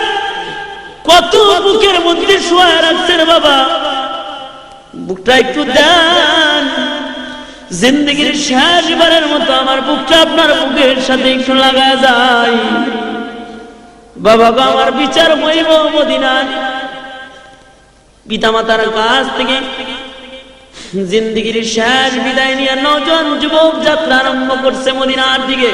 কত বুকের মধ্যে শোয়া রাখছেন বাবা, বুকটা একটু দেন। জিন্দেগির শেষ বারের মতো আমার বুকটা আপনার বুকের সাথে একটু লাগা যায়। বাবা গো আমার বিচার হইব মদিনায়। পিতামাতার কাছ থেকে জিন্দেগির শেষ বিদায় নিয়ে নজন যুবক যাত্রা আরম্ভ করছে মদিনার দিকে।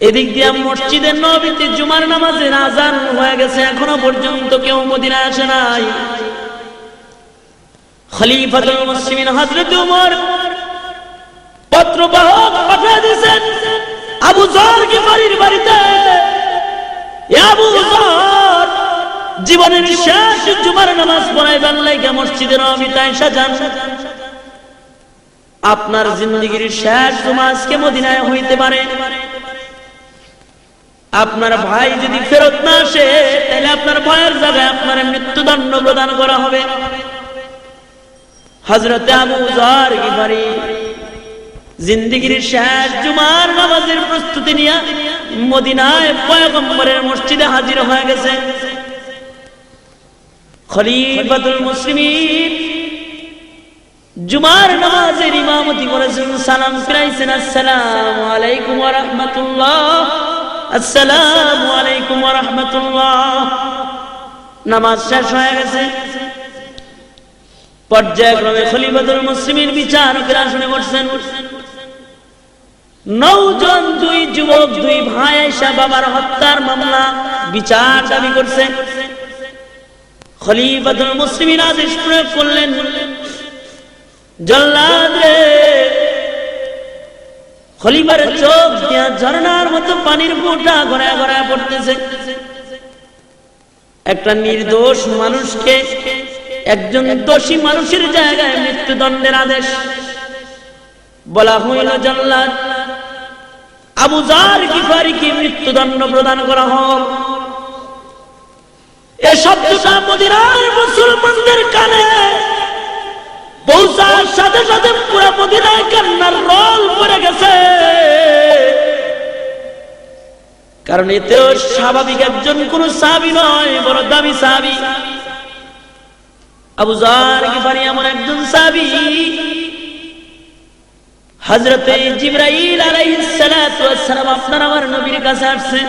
এদিক দিয়ে মসজিদের নববীতে জুমার নামাজের আজান হয়ে গেছে, এখনো পর্যন্ত কেউ মদিনায় আসে নাই। খলিফাতুল মুসলিমিন হযরত ওমর পত্রবাহক পাঠিয়ে দিয়েছেন আবু যর গিফারির বাড়িতে। আবু যর জীবনের শেষ জুমার নামাজ পড়াইবার লাগা মসজিদে নববীতে আয়েশা যান। আপনার জিন্দেগির শেষ জুমা আজকে মদিনায় হইতে পারে। আপনার ভাই যদি ফেরত না আসে তাহলে আপনার ভাইয়ের জায়গায় আপনার মৃত্যুদণ্ড প্রদান করা হবে। হযরত আবু যর গিফারি জিন্দেগির শেষ জুমার নামাজের প্রস্তুতি নিয়ে মদিনায় পয়গম্বরের মসজিদে হাজির হয়ে গেছে। খলিফাতুল মুসলিমিন জুমার নামাজের ইমামতি করেছেন, সালাম ফিরাইছেন, আসসালামু আলাইকুম ওয়া রাহমাতুল্লাহ, আসসালামু আলাইকুম ওয়া রাহমাতুল্লাহ। নামাজ শেষ হয়ে গেছে। পর্যায়ক্রমে খলিফাতুল মুসলিমিন বিচারকের আসনে বসছেন। 9 জন দুই যুবক দুই ভাই আয়েশা বাবার হত্যার মামলা বিচার দাবি করছে। খলিফাতুল মুসলিমিন আদেশ প্রয়োগ করলেন, জল্লাদ রে। খলিফার চোখ দিয়ে ঝর্ণার মতো পানির ফোঁটা গড়ায় গড়ায় পড়তেছে। একটা নির্দোষ মানুষকে একজন দোষী মানুষের জায়গায় মৃত্যুদণ্ডের আদেশ। বলা হইল, জল্লাদ আবু যর গিফারিকে মৃত্যুদণ্ড প্রদান করা হোক। এই শব্দটা মদিনার মুসলমানদের কানে পৌঁছার সাথে সাথে পুরো মদিনায় কান্নার রোল পড়ে গেছে। কারণ এতেও স্বাভাবিক একজন কোন সাহাবী নয়, বড় দামি সাহাবী। আবু যর গিফারি এমন একজন সাহাবী, হযরতে জিবরাইল আলাইহিস সালাতু ওয়াস সালাম আপনার আমার নবীর কাছে আসছে।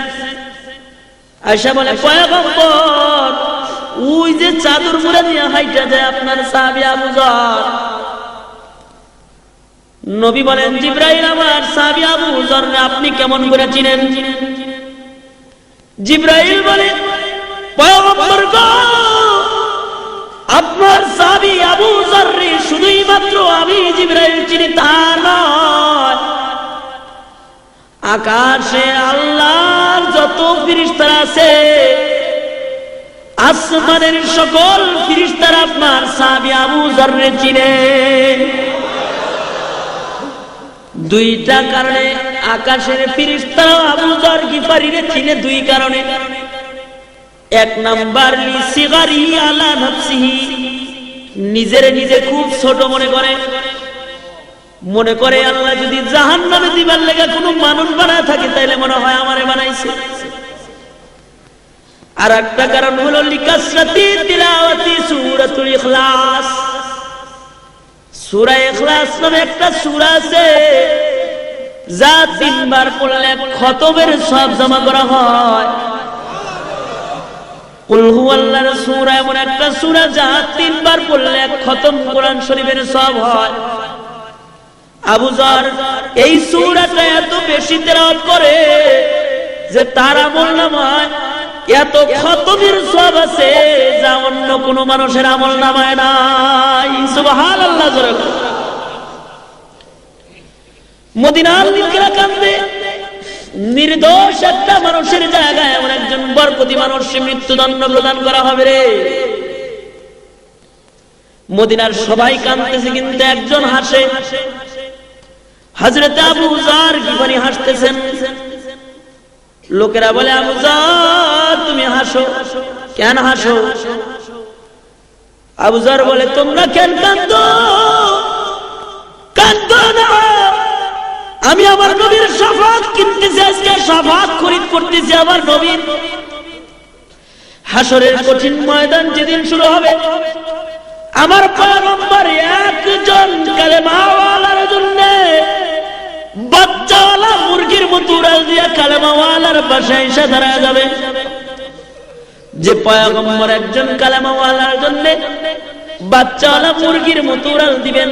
আয়েশা বলে, পয়গম্বর ওই যে চাদর মুড়া দিয়ে হাইটা যায় আপনার সাহাবী আবু যর। নবী বলেন, জিবরাইল আমার সাহাবী আবু যর আপনি কেমন করে চিনেন? জিবরাইল বলে, পয়গম্বর গো আপনার সাহাবী আবু যর শুধুই মাত্র আমি জিবরাইল চিনি তা নয়, আকাশে আল্লাহর যত ফেরেশতা আছে আসমানের সকল ফেরেশতারা আপনার সাহাবী আবু যর চিনে। দুইটা কারণে আকাশের ফেরেশতারা আবু যর গিফারিরে চিনে, দুই কারণে। এক নাম্বার লিসিগারি আলা নাফসিহি, নিজের নিজে খুব ছোট মনে করে আল্লাহ যদি জাহান্নামে দিবার লেগে কোনো মানুষ বানায় থাকে তাইলে মনে হয় আমারে বানাইছে। আর একটা কারণ হলো লিকাসরাতি তিলাওয়াতি সূরাতুল ইখলাস। সূরা ইখলাস নামে একটা সূরা আছে যা 3 বার পড়লে খতমের সওয়াব জমা করা হয়। কুল হুয়াল্লাহর সূরা এমন একটা সূরা যা 3 বার পড়লে খতম কোরআন শরীফের সওয়াব হয়। আবু যর এই সূরাটা এত বেশি তেলাওয়াত করে যে তার আমলনামায় এত খতমের সওয়াব আছে যা অন্য কোন মানুষের আমলনামায় নাই। সুবহানাল্লাহ। মদিনার লোকেরা কান্দে, নির্দোষ একটা মানুষের জায়গায় এমন একজন বরকতি মানুষকে মৃত্যুদণ্ড প্রদান করা হবে রে। মদিনার সবাই কাঁদতেছে কিন্তু একজন হাসে। হযরত আবু যর গিফারি হাসতেছেন। লোকেরা বলে, আবু যর তুমি হাসো, কেন হাসো? আবু যর বলে, তোমরা কেন কাঁদো? কাঁদো না, আমি আমার নবীর শাফাত কিনতেছি, আজকে শাফাত খরিদ করতেছি আমার নবীর। হাসরের কঠিন ময়দান যেদিন শুরু হবে, আমার পয়গম্বর একজন কালেমাওয়ালার জন্য বাচ্চাওয়ালা মুরগির মতো উড়াল দিয়া কালেমাওয়ালার বাসায় এসে দাঁড়ায় যাবে। যে পয়গম্বর একজন কালেমাওয়ালার জন্য বাচ্চাওয়ালা মুরগির মতো উড়াল দিবেন,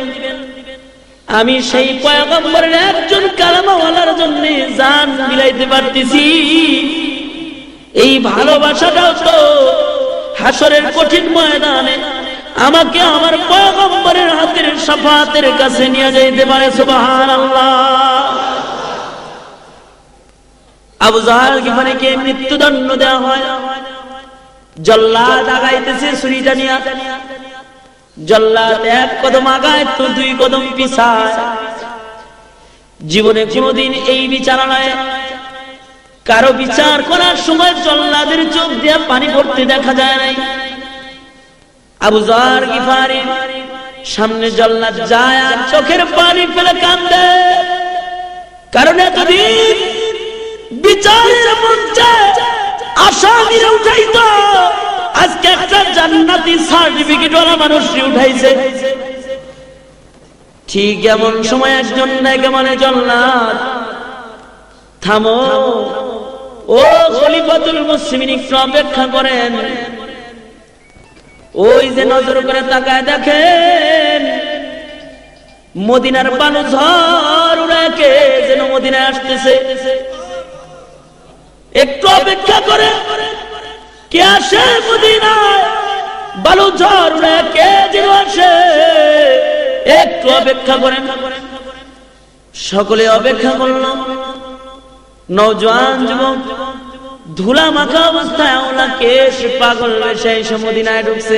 আমি সেই পয়গম্বরের একজন কালেমাওয়ালার জন্য জান বিলাইতে পারতেছি। এই ভালোবাসাটাও তো হাসরের কঠিন ময়দানে আমাকে আমার পয়গম্বরের হাতের শাফাতের কাছে নিয়ে যাইতে পারে। সুবহানাল্লাহ। আবু জাহল গিফারিকে মৃত্যুদণ্ড দেওয়া হয়। জল্লাদ আগাইতেছে ছুরিটা নিয়ে। জল্লাদ 1 কদম আগায় তো 2 কদম পিছায়। জীবনে কোনদিন এই বিচারণায় কারো বিচার করার সময় জল্লাদের চোখ দিয়ে পানি পড়তে দেখা যায় নাই। আবু যর গিফারি সামনে জল্লাদ যায় আর চোখের পানি ফেলে কাঁদে, কারণ এতদিন বিচারের মঞ্চে আসামিরা উঠাইতো, আজকে একটা জান্নাতি সার্টিফিকেট ওয়ালা মানুষকে উঠাইছে। ঠিক এমন সময় একজন নায়িকা মানে জল্লাদ, থামো, ও খলিফাতুল মুসলিমিন একটু অপেক্ষা করেন। ওই যে নজর করে তাকায় দেখেন মদিনার বালু ঝড় উড়াকে যেন মদিনায় আসতেছে। একটু অপেক্ষা করে, কে আসে মদিনায়? বালু ঝড় উড়াকে যেন আসে, একটু অপেক্ষা করেন। সকলে অপেক্ষা করল। নওজোয়ান যুবক ধুলা মাখা অবস্থায় ওলা কেশ পাগল বেশে এসে মদিনায় ঢুকছে।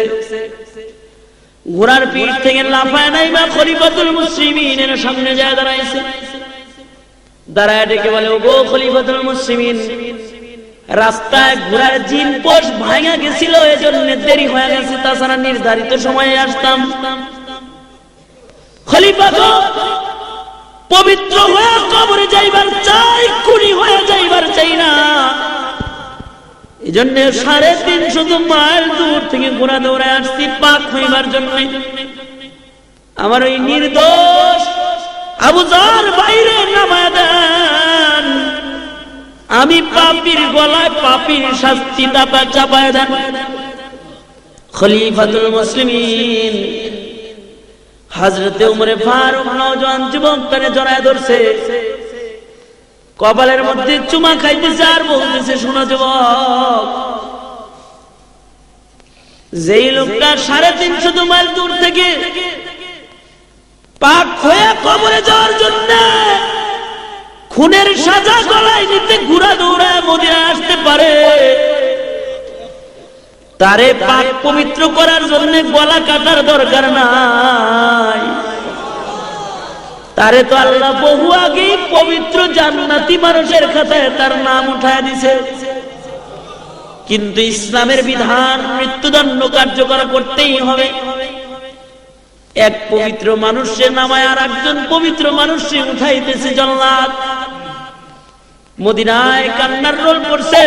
ঘোড়ার পিঠ থেকে লাফায় নাই বা খলিফাতুল মুসলিমিনের সামনে যায় দাঁড়াইছে। দাঁড়ায় ডেকে বলে, ওগো খলিফাতুল মুসলিমিন, রাস্তায় ঘোড়ার জিন পোষ ভাঙা গেছিল, এজন্য দেরি হয়ে গেছে, তাছাড়া নির্ধারিত সময়ে আসতাম। খলিফা গো, পবিত্র হয়ে কবরে যাইবার চাই, খুনি হয়ে যাইবার চাই না। এই জন্য 350 মাইল দূর থেকে ঘোড়া দৌড়ায় আসছি পাক হইবার জন্য। আমার ওই নির্দোষ আবু যর বাইরে নামায় দেন, আমি পাপীর গলায় পাপীর শাস্তি চাপায় দেন। খলিফাতুল মুসলিমিন হযরতে উমরে ফারুক নওজোয়ান যুবক তারে জড়ায় ধরছে, কপালের মধ্যে চুমা খাইতেছে আর বলতেছে, শোনো যুবক, যেই লোকটা 350 মাইল দূর থেকে পাক হয়ে কবরে যাওয়ার জন্য খুনের সাজা গলায় নিতে ঘোড়া দৌড়ায় মদিনায় আসতে পারে, তারে পাক পবিত্র করার জন্য গলা কাটার দরকার নাই। তারে তো আল্লাহ বহু আগে পবিত্র জান্নাতি মানুষের খাতায় তার নাম উঠায় দিছে। কিন্তু ইসলামের বিধান মৃত্যুদণ্ড কার্যকর করতেই হবে। এক পবিত্র মানুষের নামায় আর একজন পবিত্র মানুষকে উঠাইতেছে জল্লাদ। মদিনায় কান্নার রোল পড়ছে।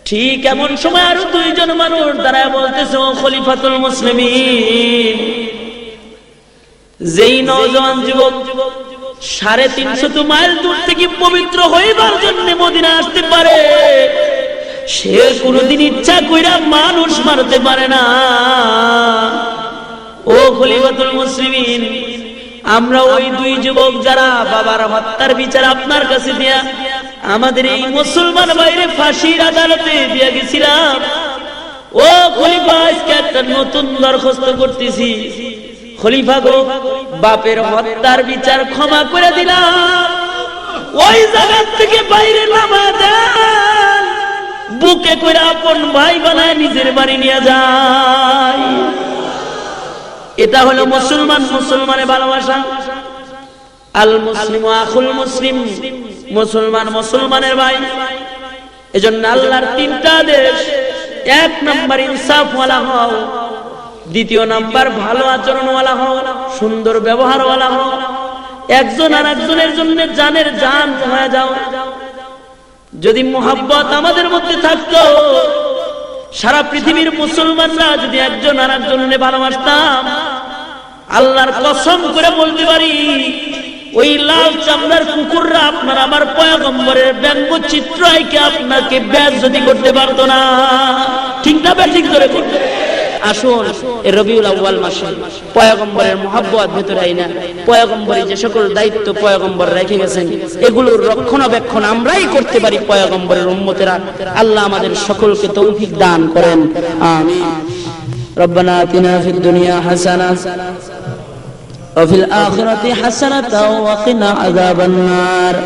ঠিক এমন সময় আরো দুইজন মানুষ দাঁড়ায় বলতেছে, ও খলিফাতুল মুসলিমিন, যেই নওজোয়ান যুবক 350 মাইল দূর থেকে পবিত্র হইবার জন্য মদিনা আসতে পারে, সে কোনদিন ইচ্ছা কইরা মানুষ মারতে পারে না। ও খলিফাতুল মুসলিমিন, আমরা ওই দুই যুবক যারা বাবার হত্যার বিচার আপনার কাছে দিয়া আমাদের এই মুসলমান বাইরে ফাঁসির আদালতে দিয়া গেছিলাম, ও খলিফা আজকে একটা নতুন দরখাস্ত করতেছি, খলিফা গো, বাপের হত্যার বিচার ক্ষমা করে দিলাম, ওই জায়গা থেকে বাইরে নামা দেন, বুকে করে আপন ভাই বানায় নিজের বাড়ি নিয়ে যায়। এটা হলো মুসলমান মুসলমানের ভালোবাসা। আল মুসলিম আখুল মুসলিম, মুসলমান মুসলমানের ভাই। এজন্য আল্লাহর 3টা আদেশ, 1 নাম্বার ইনসাফ ওয়ালা হও, 2 নাম্বার ভালো আচরণ ওয়ালা হও, সুন্দর ব্যবহার ওয়ালা হও, একজন আর একজনের জন্য জানের জান হয়ে যাও। যদি মুহাব্বত আমাদের মধ্যে থাকতো, সারা পৃথিবীর মুসলমানরা যদি একজন আর একজনের ভালোবাসতাম, আল্লাহর কসম করে বলতে পারি, ওই লাল চামড়ার কুকুররা আপনার আমার পয়গম্বরের ব্যঙ্গচিত্র আইকে আপনাকে বেইজ্জতি করতে পারতো না। ঠিক না? ঠিক করে করতে। আসুন এই রবিউল আউয়াল মাসে পয়গম্বরের মুহাব্বত ভেতরে আইনা, পয়গম্বরের যে সকল দায়িত্ব পয়গম্বর রেখে গেছেন, এগুলোর রক্ষণাবেক্ষণ আমরাই করতে পারি পয়গম্বরের উম্মতেরা। আল্লাহ আমাদের সকলকে তৌফিক দান করেন, আমিন। রব্বানা আতিনা ফিদ দুনিয়া হাসানাহ ওয়া ফিল আখিরাতি হাসানাতাও ওয়া কিনা আযাবান নার।